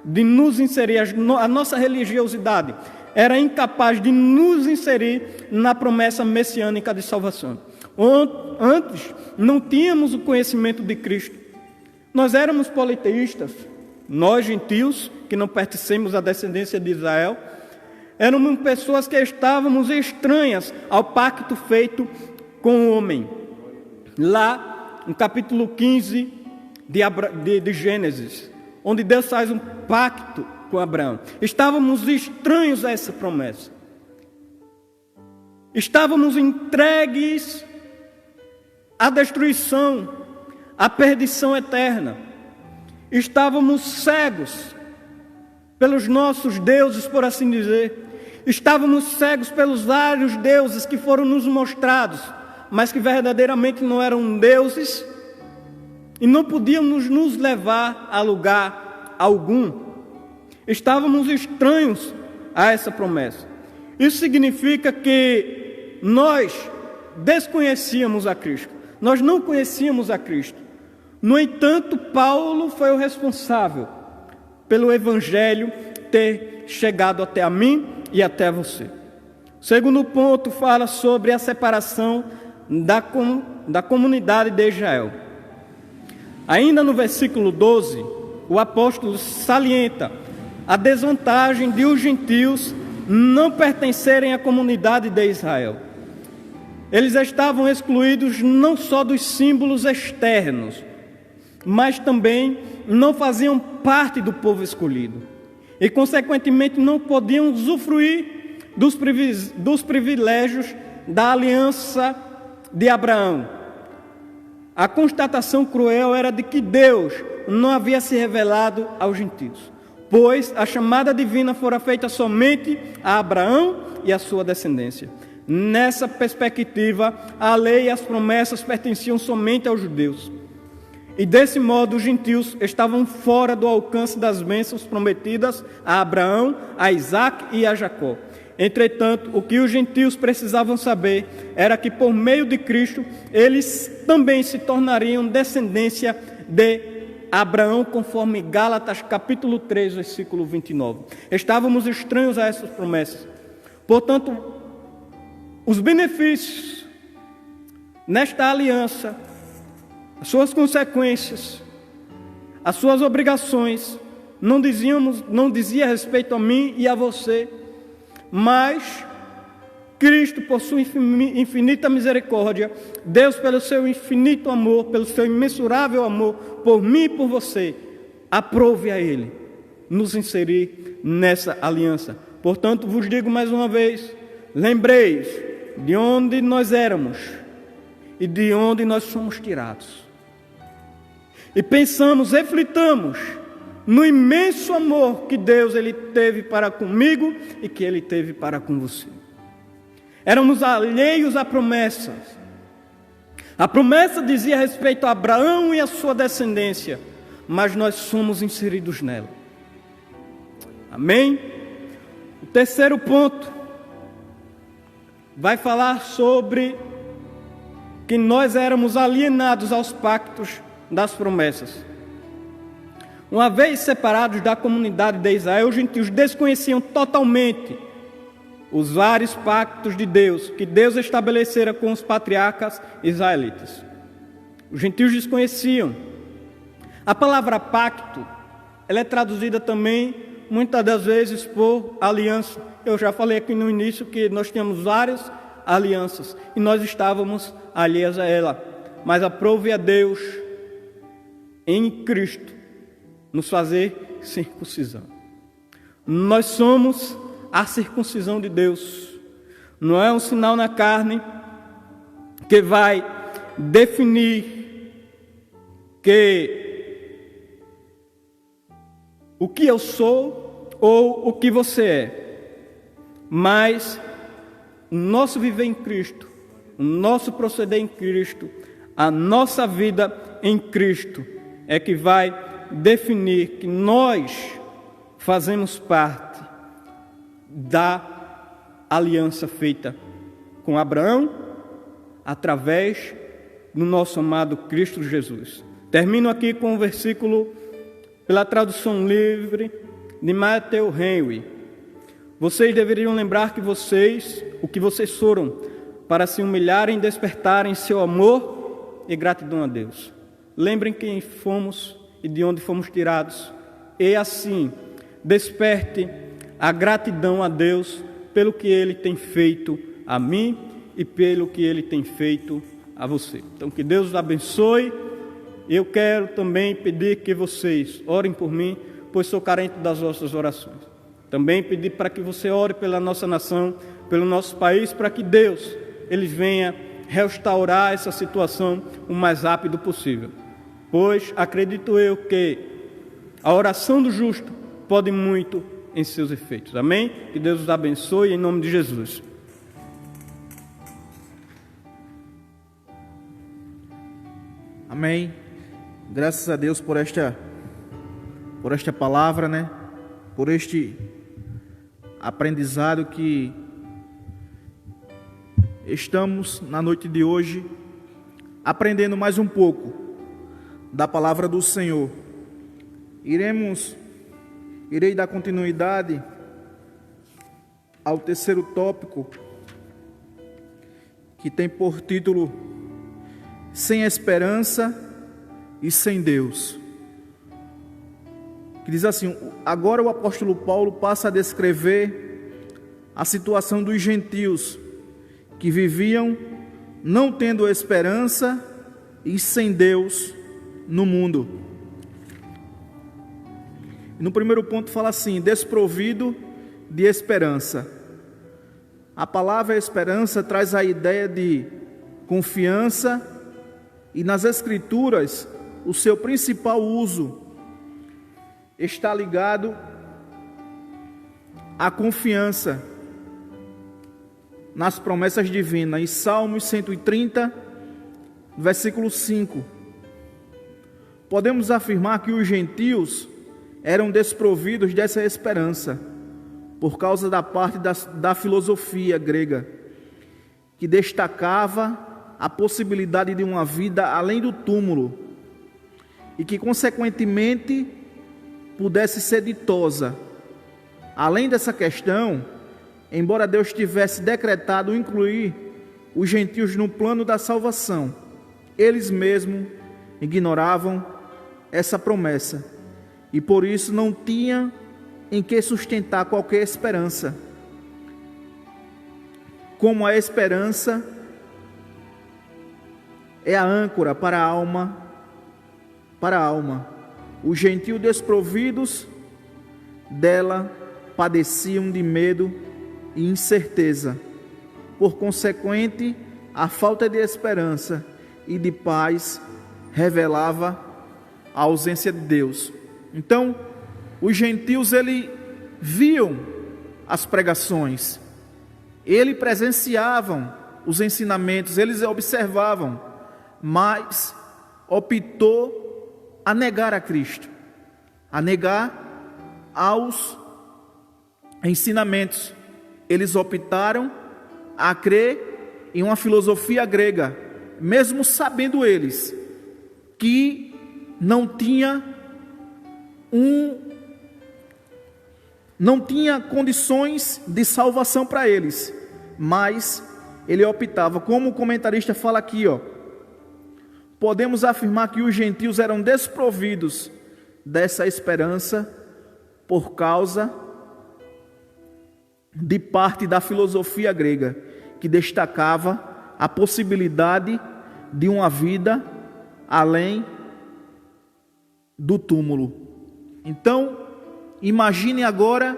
D: de nos inserir, a nossa religiosidade era incapaz de nos inserir na promessa messiânica de salvação. Antes, não tínhamos o conhecimento de Cristo. Nós éramos politeístas, nós gentios, que não pertencemos à descendência de Israel, Éramos pessoas que estávamos estranhas ao pacto feito com o homem. Lá, no capítulo 15 de Gênesis, onde Deus faz um pacto com Abraão. Estávamos estranhos a essa promessa. Estávamos entregues à destruição, à perdição eterna. Estávamos cegos pelos nossos deuses, por assim dizer. Estávamos cegos pelos vários deuses que foram nos mostrados, mas que verdadeiramente não eram deuses e não podiam nos levar a lugar algum. Estávamos estranhos a essa promessa. Isso significa que nós desconhecíamos a Cristo. Nós não conhecíamos a Cristo. No entanto, Paulo foi o responsável pelo Evangelho ter chegado até a mim e até você. O segundo ponto fala sobre a separação da comunidade de Israel. Ainda no versículo 12, o apóstolo salienta a desvantagem de os gentios não pertencerem à comunidade de Israel. Eles estavam excluídos não só dos símbolos externos, mas também não faziam parte do povo escolhido. E, consequentemente, não podiam usufruir dos privilégios da aliança de Abraão. A constatação cruel era de que Deus não havia se revelado aos gentios, pois a chamada divina fora feita somente a Abraão e a sua descendência. Nessa perspectiva, a lei e as promessas pertenciam somente aos judeus. E desse modo, os gentios estavam fora do alcance das bênçãos prometidas a Abraão, a Isaac e a Jacó. Entretanto, o que os gentios precisavam saber era que, por meio de Cristo, eles também se tornariam descendência de Abraão, conforme Gálatas capítulo 3, versículo 29. Estávamos estranhos a essas promessas. Portanto, os benefícios nesta aliança, as suas consequências, as suas obrigações, não dizia respeito a mim e a você, mas Cristo, por sua infinita misericórdia, Deus, pelo seu infinito amor, pelo seu imensurável amor por mim e por você, aprove a Ele nos inserir nessa aliança. Portanto, vos digo mais uma vez, lembrei de onde nós éramos e de onde nós somos tirados. E pensamos, reflitamos no imenso amor que Deus Ele teve para comigo e que Ele teve para com você. Éramos alheios a promessas. A promessa dizia respeito a Abraão e a sua descendência, mas nós somos inseridos nela. Amém? O terceiro ponto vai falar sobre que nós éramos alienados aos pactos das promessas. Uma vez separados da comunidade de Israel, os gentios desconheciam totalmente os vários pactos de Deus, que Deus estabelecera com os patriarcas israelitas. Os gentios desconheciam. A palavra pacto, ela é traduzida também, muitas das vezes, por aliança. Eu já falei aqui no início que nós tínhamos várias alianças e nós estávamos alheios a ela. Mas aprove a Deus, em Cristo, nos fazer circuncisão. Nós somos a circuncisão de Deus. Não é um sinal na carne que vai definir o que eu sou ou o que você é, mas o nosso viver em Cristo, o nosso proceder em Cristo, a nossa vida em Cristo é que vai definir que nós fazemos parte da aliança feita com Abraão através do nosso amado Cristo Jesus. Termino aqui com um versículo pela tradução livre de Matthew Henry. Vocês deveriam lembrar que o que vocês foram para se humilharem e despertarem seu amor e gratidão a Deus. Lembrem quem fomos e de onde fomos tirados, e assim desperte a gratidão a Deus pelo que Ele tem feito a mim e pelo que Ele tem feito a você. Então, que Deus os abençoe. Eu quero também pedir que vocês orem por mim, pois sou carente das vossas orações. Também pedir para que você ore pela nossa nação, pelo nosso país, para que Deus, Ele venha restaurar essa situação o mais rápido possível. Pois acredito eu que a oração do justo pode muito em seus efeitos. Amém? Que Deus os abençoe em nome de Jesus.
C: Amém. Graças a Deus por esta palavra, né? Por este aprendizado que estamos na noite de hoje aprendendo mais um pouco da palavra do Senhor. Irei dar continuidade ao terceiro tópico, que tem por título Sem Esperança e Sem Deus. Que diz assim: agora o apóstolo Paulo passa a descrever a situação dos gentios que viviam não tendo esperança e sem Deus no mundo. No primeiro ponto fala assim: desprovido de esperança. A palavra esperança traz a ideia de confiança, e nas Escrituras o seu principal uso está ligado à confiança nas promessas divinas. Em Salmos 130, versículo 5, podemos afirmar que os gentios eram desprovidos dessa esperança por causa da parte da filosofia grega, que destacava a possibilidade de uma vida além do túmulo e que consequentemente pudesse ser ditosa. Além dessa questão, embora Deus tivesse decretado incluir os gentios no plano da salvação, eles mesmos ignoravam essa promessa e por isso não tinham em que sustentar qualquer esperança. Como a esperança é a âncora para a alma, os gentios desprovidos dela padeciam de medo e incerteza. Por consequente, a falta de esperança e de paz revelava a ausência de Deus. Então, os gentios, eles viam as pregações, eles presenciavam os ensinamentos, eles observavam, mas optou a negar a Cristo, a negar aos ensinamentos. Eles optaram a crer em uma filosofia grega, mesmo sabendo eles que não tinha condições de salvação para eles, mas ele optava, como o comentarista fala aqui, podemos afirmar que os gentios eram desprovidos dessa esperança por causa de parte da filosofia grega, que destacava a possibilidade de uma vida além do túmulo. Então, imagine agora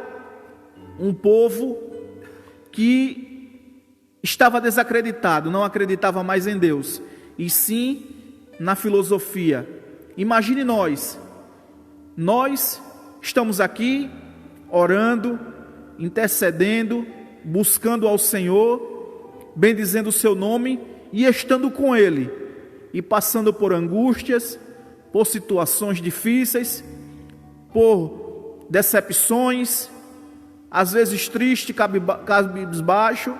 C: um povo que estava desacreditado, não acreditava mais em Deus, e sim na filosofia. Imagine nós estamos aqui orando, intercedendo, buscando ao Senhor, bendizendo o seu nome e estando com Ele, e passando por angústias, por situações difíceis, por decepções, às vezes triste, cabisbaixo,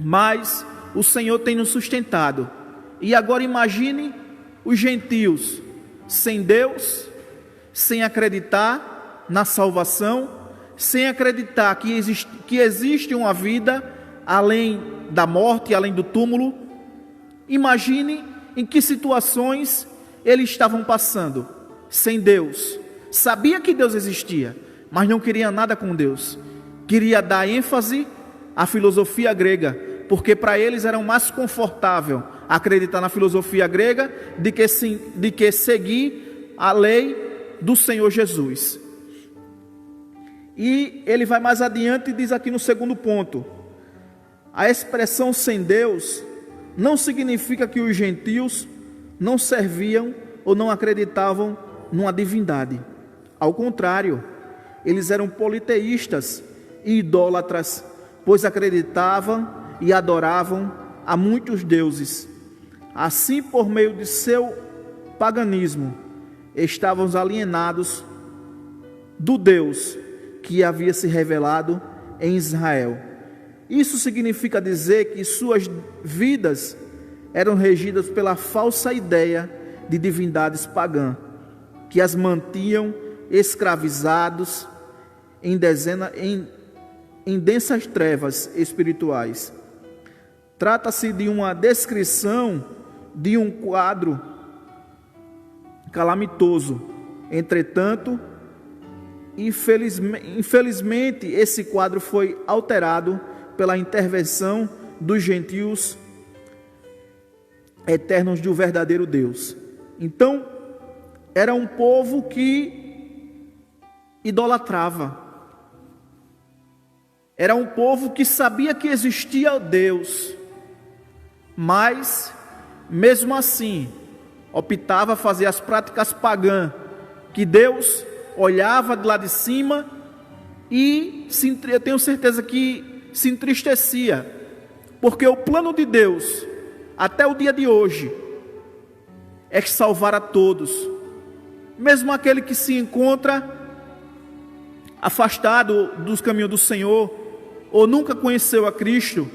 C: mas o Senhor tem nos sustentado. E agora imagine os gentios sem Deus, sem acreditar na salvação, sem acreditar que existe uma vida além da morte, além do túmulo. Imagine em que situações eles estavam passando, sem Deus. Sabia que Deus existia, mas não queria nada com Deus. queria dar ênfase à filosofia grega, porque para eles era mais confortável acreditar na filosofia grega de que seguir a lei do Senhor Jesus. E ele vai mais adiante e diz aqui no segundo ponto: a expressão sem Deus não significa que os gentios não serviam ou não acreditavam numa divindade. Ao contrário, eles eram politeístas e idólatras, pois acreditavam e adoravam a muitos deuses. Assim, por meio de seu paganismo, estavam alienados do Deus que havia se revelado em Israel. Isso significa dizer que suas vidas eram regidas pela falsa ideia de divindades pagãs, que as mantinham escravizados em densas trevas espirituais. Trata-se de uma descrição de um quadro calamitoso. Entretanto, infelizmente, esse quadro foi alterado pela intervenção dos gentios eternos do verdadeiro Deus. Então, era um povo que idolatrava. Era um povo que sabia que existia Deus, mas, mesmo assim, optava a fazer as práticas pagãs, que Deus olhava de lá de cima e eu tenho certeza que se entristecia, porque o plano de Deus, até o dia de hoje, é salvar a todos, mesmo aquele que se encontra afastado dos caminhos do Senhor, ou nunca conheceu a Cristo.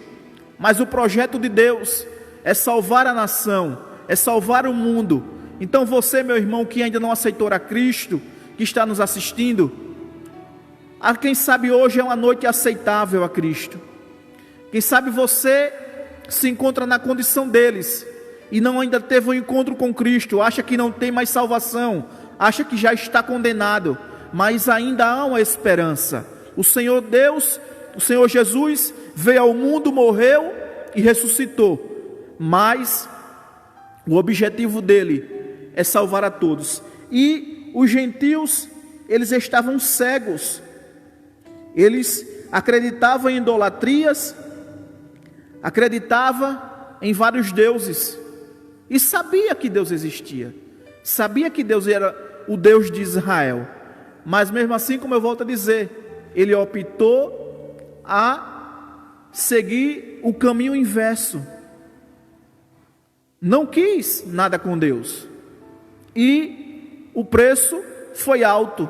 C: Mas o projeto de Deus é salvar a nação, é salvar o mundo. Então você, meu irmão, que ainda não aceitou a Cristo, que está nos assistindo, quem sabe hoje é uma noite aceitável a Cristo. Quem sabe você se encontra na condição deles e não ainda teve um encontro com Cristo, acha que não tem mais salvação, acha que já está condenado, mas ainda há uma esperança. O Senhor Deus, o Senhor Jesus veio ao mundo, morreu e ressuscitou, mas o objetivo dele é salvar a todos. E os gentios, eles estavam cegos, eles acreditavam em idolatrias, acreditavam em vários deuses, e sabia que Deus existia, sabia que Deus era o Deus de Israel, mas mesmo assim, como eu volto a dizer, ele optou a seguir o caminho inverso, não quis nada com Deus, e o preço foi alto,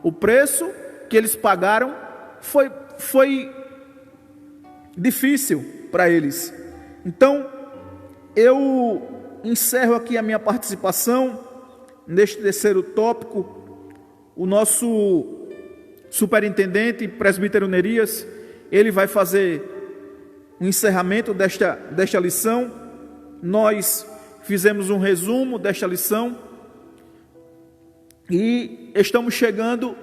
C: o preço que eles pagaram foi difícil para eles. Então, eu encerro aqui a minha participação neste terceiro tópico. O nosso superintendente, presbítero Nerias, ele vai fazer o encerramento desta lição. Nós fizemos um resumo desta lição e estamos chegando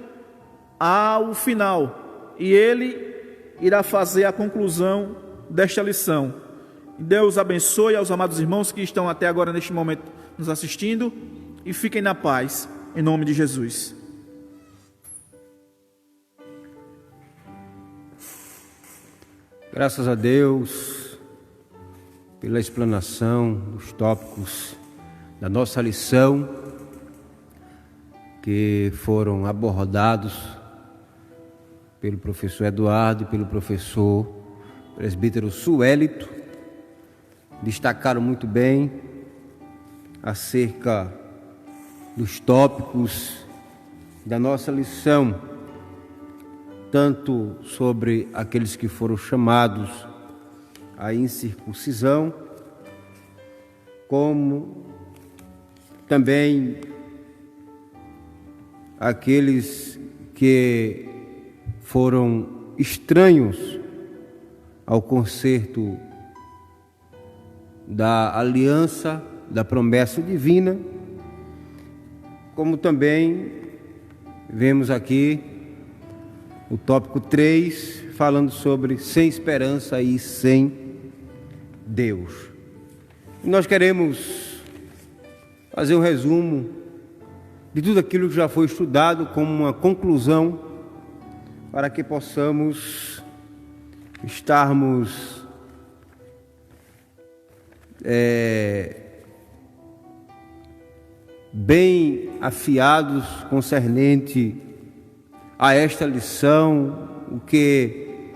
C: ao final, e ele irá fazer a conclusão desta lição. Deus abençoe aos amados irmãos que estão até agora neste momento nos assistindo, e fiquem na paz, em nome de Jesus.
B: Graças a Deus pela explanação dos tópicos da nossa lição, que foram abordados pelo professor Eduardo e pelo professor presbítero Suélito. Destacaram muito bem acerca dos tópicos da nossa lição, tanto sobre aqueles que foram chamados à incircuncisão, como também aqueles que foram estranhos ao concerto da aliança, da promessa divina, como também vemos aqui o tópico 3, falando sobre sem esperança e sem Deus. E nós queremos fazer um resumo de tudo aquilo que já foi estudado como uma conclusão, para que possamos estarmos bem afiados concernente a esta lição, o que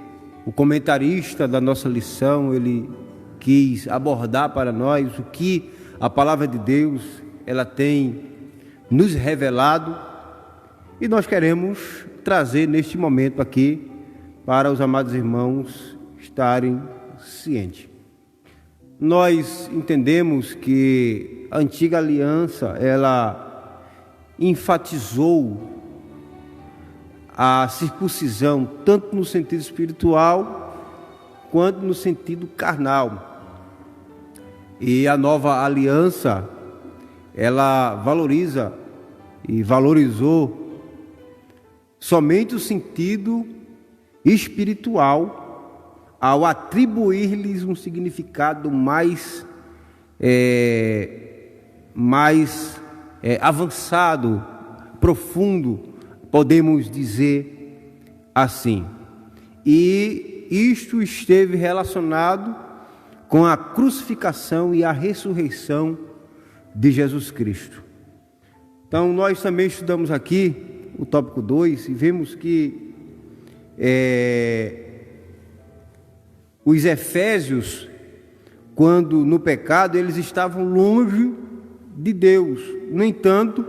B: o comentarista da nossa lição ele quis abordar para nós, o que a palavra de Deus ela tem nos revelado, e nós queremos trazer neste momento aqui para os amados irmãos estarem cientes. Nós entendemos que a antiga aliança ela enfatizou a circuncisão tanto no sentido espiritual quanto no sentido carnal. E a nova aliança ela valoriza e valorizou somente o sentido espiritual ao atribuir-lhes um significado mais avançado, profundo, podemos dizer assim. E isto esteve relacionado com a crucificação e a ressurreição de Jesus Cristo. Então nós também estudamos aqui o tópico 2 e vemos que os efésios, quando no pecado, eles estavam longe de Deus. No entanto,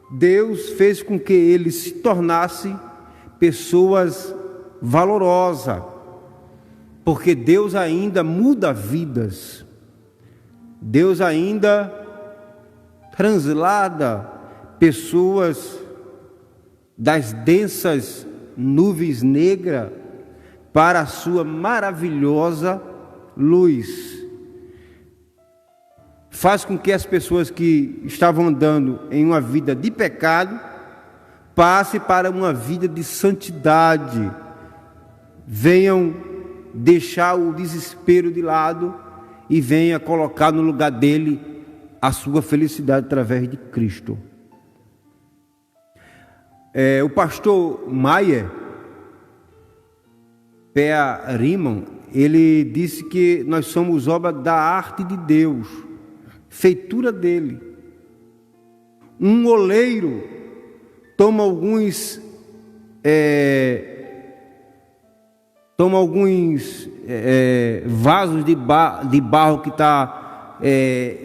B: Deus fez com que eles se tornassem pessoas valorosas, porque Deus ainda muda vidas, Deus ainda translada pessoas das densas nuvens negras para a sua maravilhosa luz. Faz com que as pessoas que estavam andando em uma vida de pecado passem para uma vida de santidade, venham deixar o desespero de lado e venha colocar no lugar dele a sua felicidade através de Cristo. O pastor Meyer P.A. Riemann, ele disse que nós somos obra da arte de Deus, feitura dele. Um oleiro toma alguns vasos de barro que está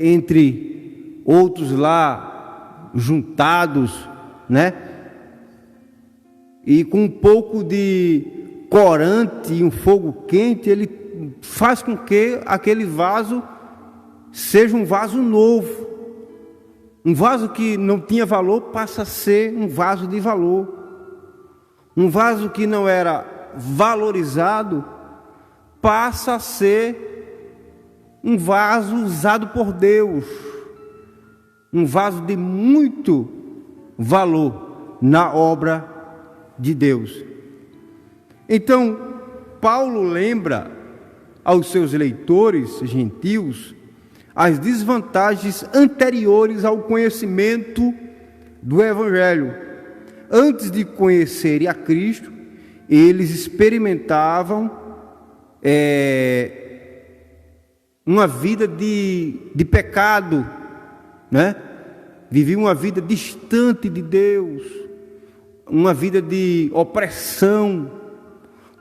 B: entre outros lá juntados, né? E com um pouco de corante e um fogo quente, ele faz com que aquele vaso seja um vaso novo. Um vaso que não tinha valor passa a ser um vaso de valor. Um vaso que não era valorizado passa a ser um vaso usado por Deus. Um vaso de muito valor na obra de Deus. Então, Paulo lembra aos seus leitores gentios as desvantagens anteriores ao conhecimento do Evangelho. Antes de conhecerem a Cristo, eles experimentavam uma vida de pecado, né? Viviam uma vida distante de Deus, uma vida de opressão,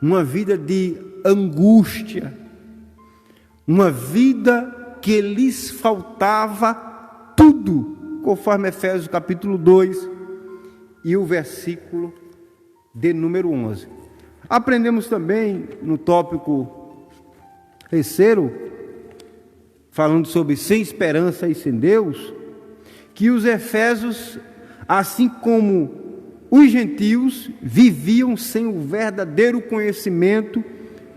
B: uma vida de angústia, uma vida que lhes faltava tudo, conforme Efésios capítulo 2 e o versículo de número 11. Aprendemos também no tópico 3º, falando sobre sem esperança e sem Deus, que os efésios, assim como os gentios, viviam sem o verdadeiro conhecimento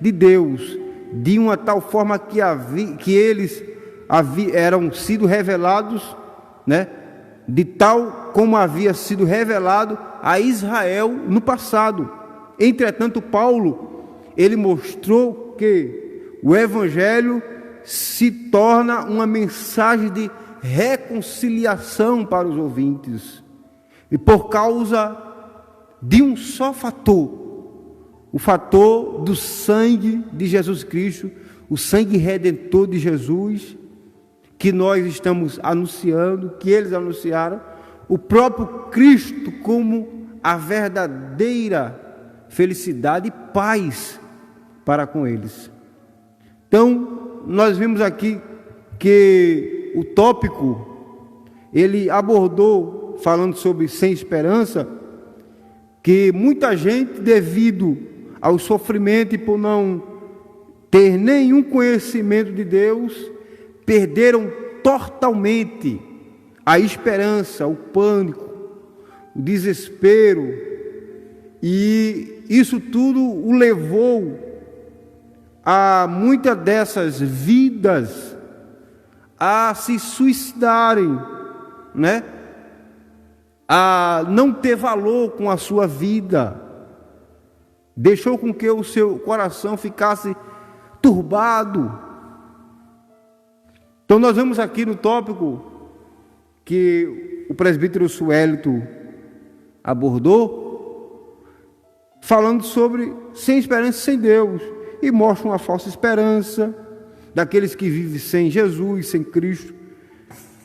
B: de Deus, de uma tal forma que eles eram sido revelados, né, de tal como havia sido revelado a Israel no passado. Entretanto, Paulo, ele mostrou que o Evangelho se torna uma mensagem de reconciliação para os ouvintes. E por causa de um só fator, o fator do sangue de Jesus Cristo, o sangue redentor de Jesus, que nós estamos anunciando, que eles anunciaram, o próprio Cristo como a verdadeira felicidade e paz para com eles. Então, nós vimos aqui que o tópico, ele abordou, falando sobre sem esperança, que muita gente, devido ao sofrimento e por não ter nenhum conhecimento de Deus, perderam totalmente a esperança, o pânico, o desespero, e isso tudo o levou a muitas dessas vidas a se suicidarem, né? A não ter valor com a sua vida, deixou com que o seu coração ficasse turbado. Então nós vemos aqui no tópico que o presbítero Suélito abordou, falando sobre sem esperança sem Deus, e mostra uma falsa esperança daqueles que vivem sem Jesus, sem Cristo,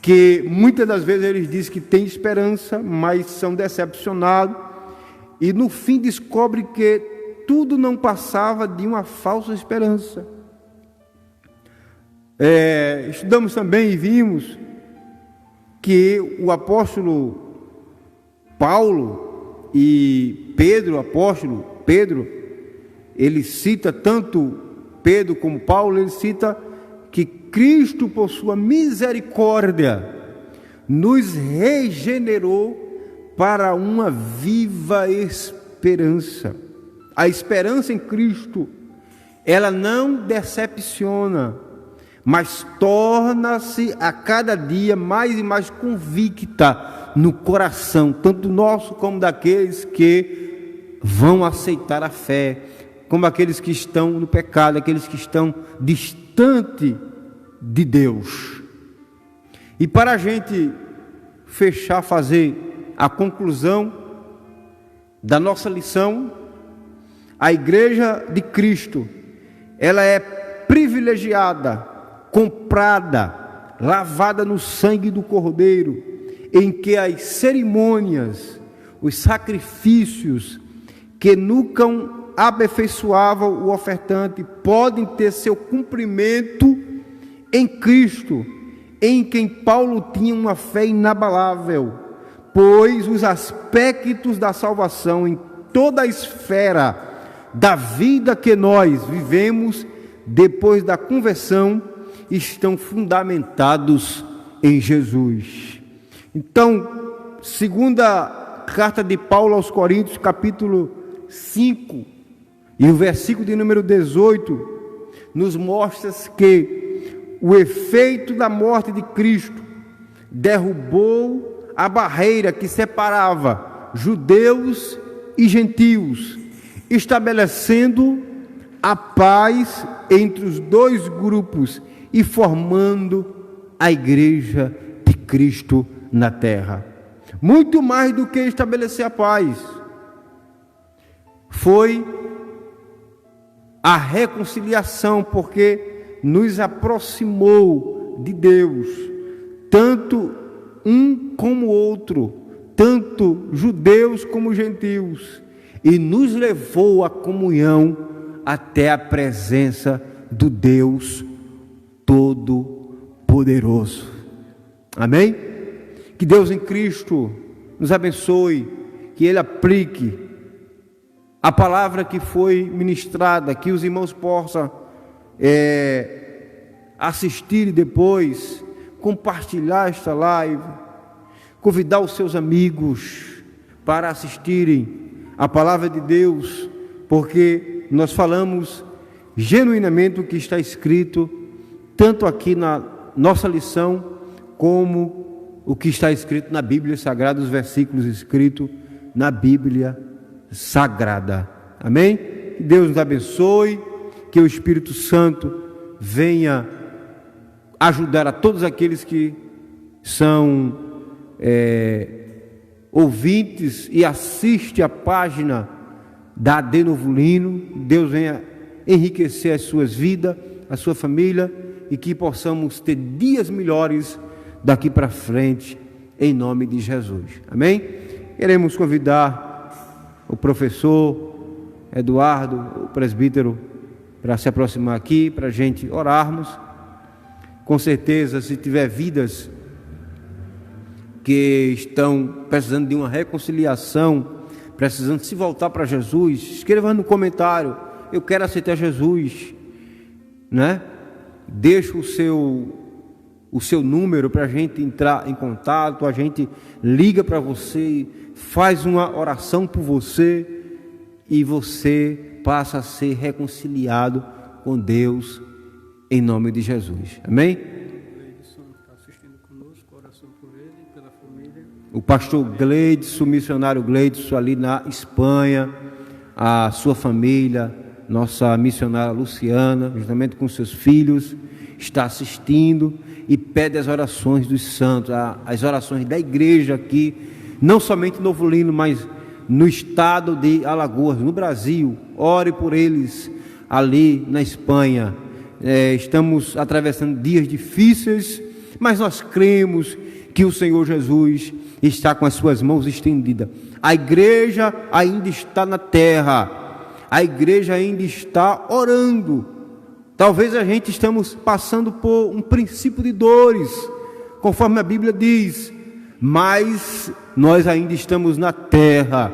B: que muitas das vezes eles dizem que tem esperança, mas são decepcionados, e no fim descobrem que tudo não passava de uma falsa esperança. Estudamos também e vimos que o apóstolo Paulo e Pedro, o apóstolo Pedro, ele cita tanto Pedro como Paulo, ele cita que Cristo, por sua misericórdia, nos regenerou para uma viva esperança. A esperança em Cristo, ela não decepciona, mas torna-se a cada dia mais e mais convicta no coração, tanto nosso como daqueles que vão aceitar a fé, como aqueles que estão no pecado, aqueles que estão distante de Deus. E para a gente fechar, fazer a conclusão da nossa lição, a Igreja de Cristo, ela é privilegiada, comprada, lavada no sangue do Cordeiro, em que as cerimônias, os sacrifícios que nunca aperfeiçoavam o ofertante, podem ter seu cumprimento em Cristo, em quem Paulo tinha uma fé inabalável, pois os aspectos da salvação em toda a esfera da vida que nós vivemos depois da conversão estão fundamentados em Jesus. Então, segunda carta de Paulo aos Coríntios, capítulo 5, e o versículo de número 18, nos mostra que o efeito da morte de Cristo derrubou a barreira que separava judeus e gentios, estabelecendo a paz entre os dois grupos e formando a Igreja de Cristo na terra. Muito mais do que estabelecer a paz, foi a reconciliação, porque nos aproximou de Deus, tanto um como o outro, tanto judeus como gentios, e nos levou à comunhão até a presença do Deus Todo-Poderoso. Amém? Que Deus em Cristo nos abençoe, que Ele aplique a palavra que foi ministrada, que os irmãos possam assistir e depois compartilhar esta live, convidar os seus amigos para assistirem a palavra de Deus, porque nós falamos genuinamente o que está escrito, tanto aqui na nossa lição, como o que está escrito na Bíblia Sagrada, os versículos escritos na Bíblia Sagrada. Amém? Que Deus nos abençoe, que o Espírito Santo venha ajudar a todos aqueles que são ouvintes e assistem a página da AD Novo Lino. Deus venha enriquecer as suas vidas, a sua família, e que possamos ter dias melhores daqui para frente, em nome de Jesus. Amém? Queremos convidar o professor Eduardo, o presbítero, para se aproximar aqui, para a gente orarmos. Com certeza, se tiver vidas que estão precisando de uma reconciliação, precisando se voltar para Jesus, escreva no comentário: eu quero aceitar Jesus, né? Deixa o seu número para a gente entrar em contato, a gente liga para você, faz uma oração por você e você passa a ser reconciliado com Deus em nome de Jesus. Amém? O pastor Gleidson, missionário Gleidson ali na Espanha, a sua família, nossa missionária Luciana, juntamente com seus filhos, está assistindo e pede as orações dos santos, as orações da igreja aqui, não somente em Novo Lino, mas no estado de Alagoas, no Brasil. Ore por eles ali na Espanha. Estamos atravessando dias difíceis, mas nós cremos que o Senhor Jesus está com as suas mãos estendidas. A igreja ainda está na terra, a igreja ainda está orando. Talvez a gente estamos passando por um princípio de dores, conforme a Bíblia diz, mas nós ainda estamos na terra,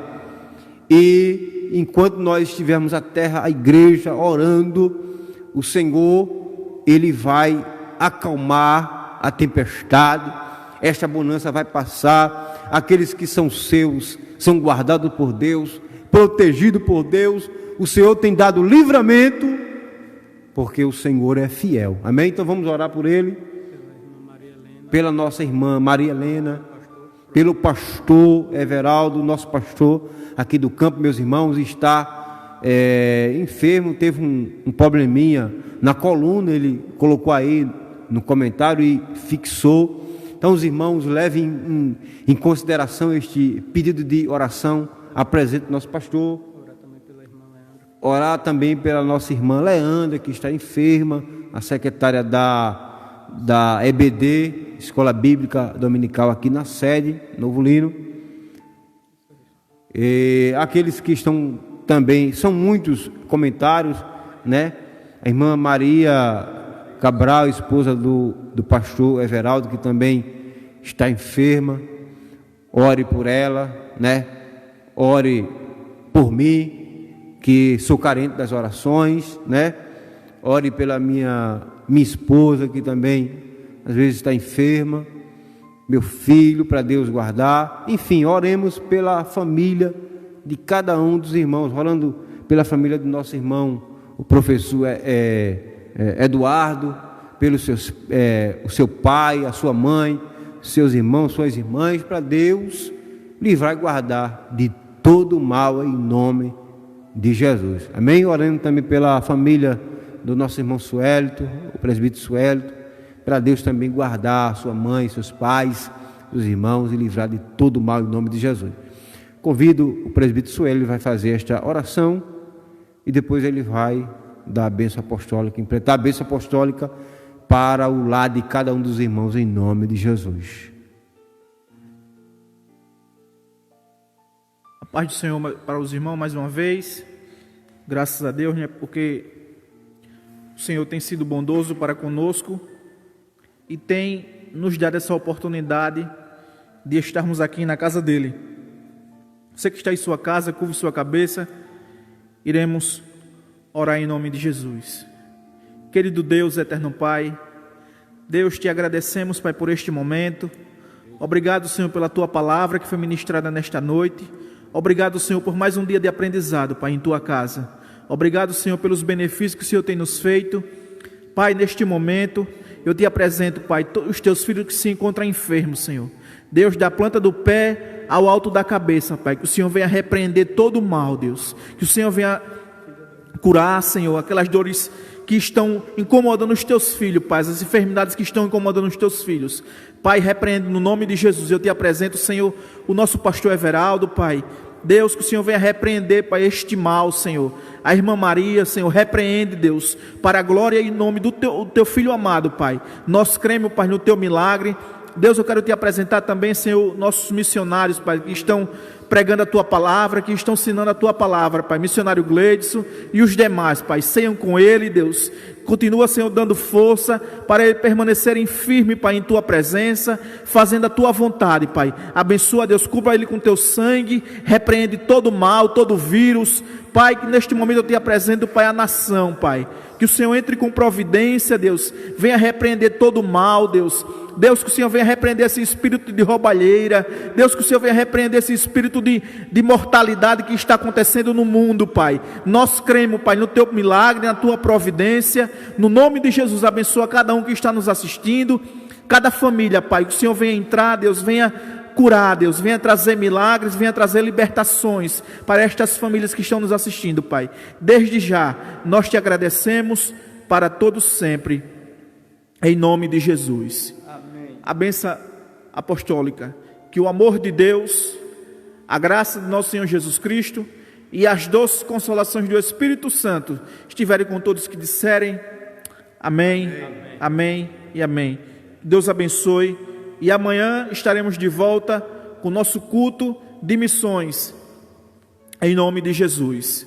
B: e enquanto nós estivermos na terra, a igreja orando, o Senhor, Ele vai acalmar a tempestade, esta bonança vai passar, aqueles que são seus, são guardados por Deus, protegidos por Deus, o Senhor tem dado livramento, porque o Senhor é fiel. Amém? Então vamos orar por ele, pela nossa irmã Maria Helena, pelo pastor Everaldo, nosso pastor aqui do campo, meus irmãos, está enfermo, teve um probleminha na coluna, ele colocou aí no comentário e fixou. Então os irmãos levem em consideração este pedido de oração, apresente nosso pastor. Orar também pela nossa irmã Leandra, que está enferma, a secretária da EBD, Escola Bíblica Dominical, aqui na sede, Novo Lino. E aqueles que estão também, são muitos comentários, né? A irmã Maria Cabral, esposa do pastor Everaldo, que também está enferma. Ore por ela, né? Ore por mim, que sou carente das orações, né? Ore pela minha esposa, que também às vezes está enferma, meu filho, para Deus guardar. Enfim, oremos pela família de cada um dos irmãos, orando pela família do nosso irmão, o professor Eduardo, pelo o seu pai, a sua mãe, seus irmãos, suas irmãs, para Deus livrar e guardar de todo mal em nome de Jesus. Amém? Orando também pela família do nosso irmão Suelito, o presbítero Suelito, para Deus também guardar sua mãe, seus pais, os irmãos e livrar de todo mal em nome de Jesus. Convido o presbítero Suelito, ele vai fazer esta oração e depois ele vai dar a bênção apostólica, implementar a bênção apostólica para o lado de cada um dos irmãos em nome de Jesus.
C: A paz do Senhor para os irmãos mais uma vez, graças a Deus, né, porque o Senhor tem sido bondoso para conosco e tem nos dado essa oportunidade de estarmos aqui na casa dele. Você que está em sua casa, curve sua cabeça, iremos orar em nome de Jesus. Querido Deus, eterno Pai, Deus, te agradecemos, Pai, por este momento. Obrigado, Senhor, pela tua palavra que foi ministrada nesta noite. Obrigado, Senhor, por mais um dia de aprendizado, Pai, em tua casa. Obrigado, Senhor, pelos benefícios que o Senhor tem nos feito. Pai, neste momento, eu te apresento, Pai, os teus filhos que se encontram enfermos, Senhor. Deus, da planta do pé ao alto da cabeça, Pai. Que o Senhor venha repreender todo o mal, Deus. Que o Senhor venha curar, Senhor, aquelas dores que estão incomodando os teus filhos, Pai, as enfermidades que estão incomodando os teus filhos. Pai, repreende no nome de Jesus. Eu te apresento, Senhor, o nosso pastor Everaldo, Pai. Deus, que o Senhor venha repreender, Pai, este mal, Senhor. A irmã Maria, Senhor, repreende, Deus, para a glória e nome do teu filho amado, Pai. Nós cremos, Pai, no teu milagre. Deus, eu quero te apresentar também, Senhor, nossos missionários, Pai, que estão pregando a tua palavra, que estão ensinando a tua palavra, Pai. Missionário Gleidson e os demais, Pai. Seiam com ele, Deus. Continua, Senhor, dando força para ele permanecerem firmes, Pai, em tua presença, fazendo a tua vontade, Pai. Abençoa, Deus, cubra ele com teu sangue, repreende todo mal, todo vírus, Pai, que neste momento eu te apresento, Pai, a nação, Pai. Que o Senhor entre com providência, Deus, venha repreender todo mal, Deus. Deus, que o Senhor venha repreender esse espírito de roubalheira. Deus, que o Senhor venha repreender esse espírito de mortalidade que está acontecendo no mundo, Pai. Nós cremos, Pai, no teu milagre, na tua providência. No nome de Jesus, abençoa cada um que está nos assistindo, cada família, Pai. Que o Senhor venha entrar, Deus, venha curar, Deus, venha trazer milagres, venha trazer libertações para estas famílias que estão nos assistindo, Pai. Desde já, nós te agradecemos para todos sempre, em nome de Jesus. Amém. A bênção apostólica, que o amor de Deus, a graça de nosso Senhor Jesus Cristo e as doces consolações do Espírito Santo estiverem com todos que disserem amém, amém, amém e amém. Deus abençoe. E amanhã estaremos de volta com o nosso culto de missões, em nome de Jesus.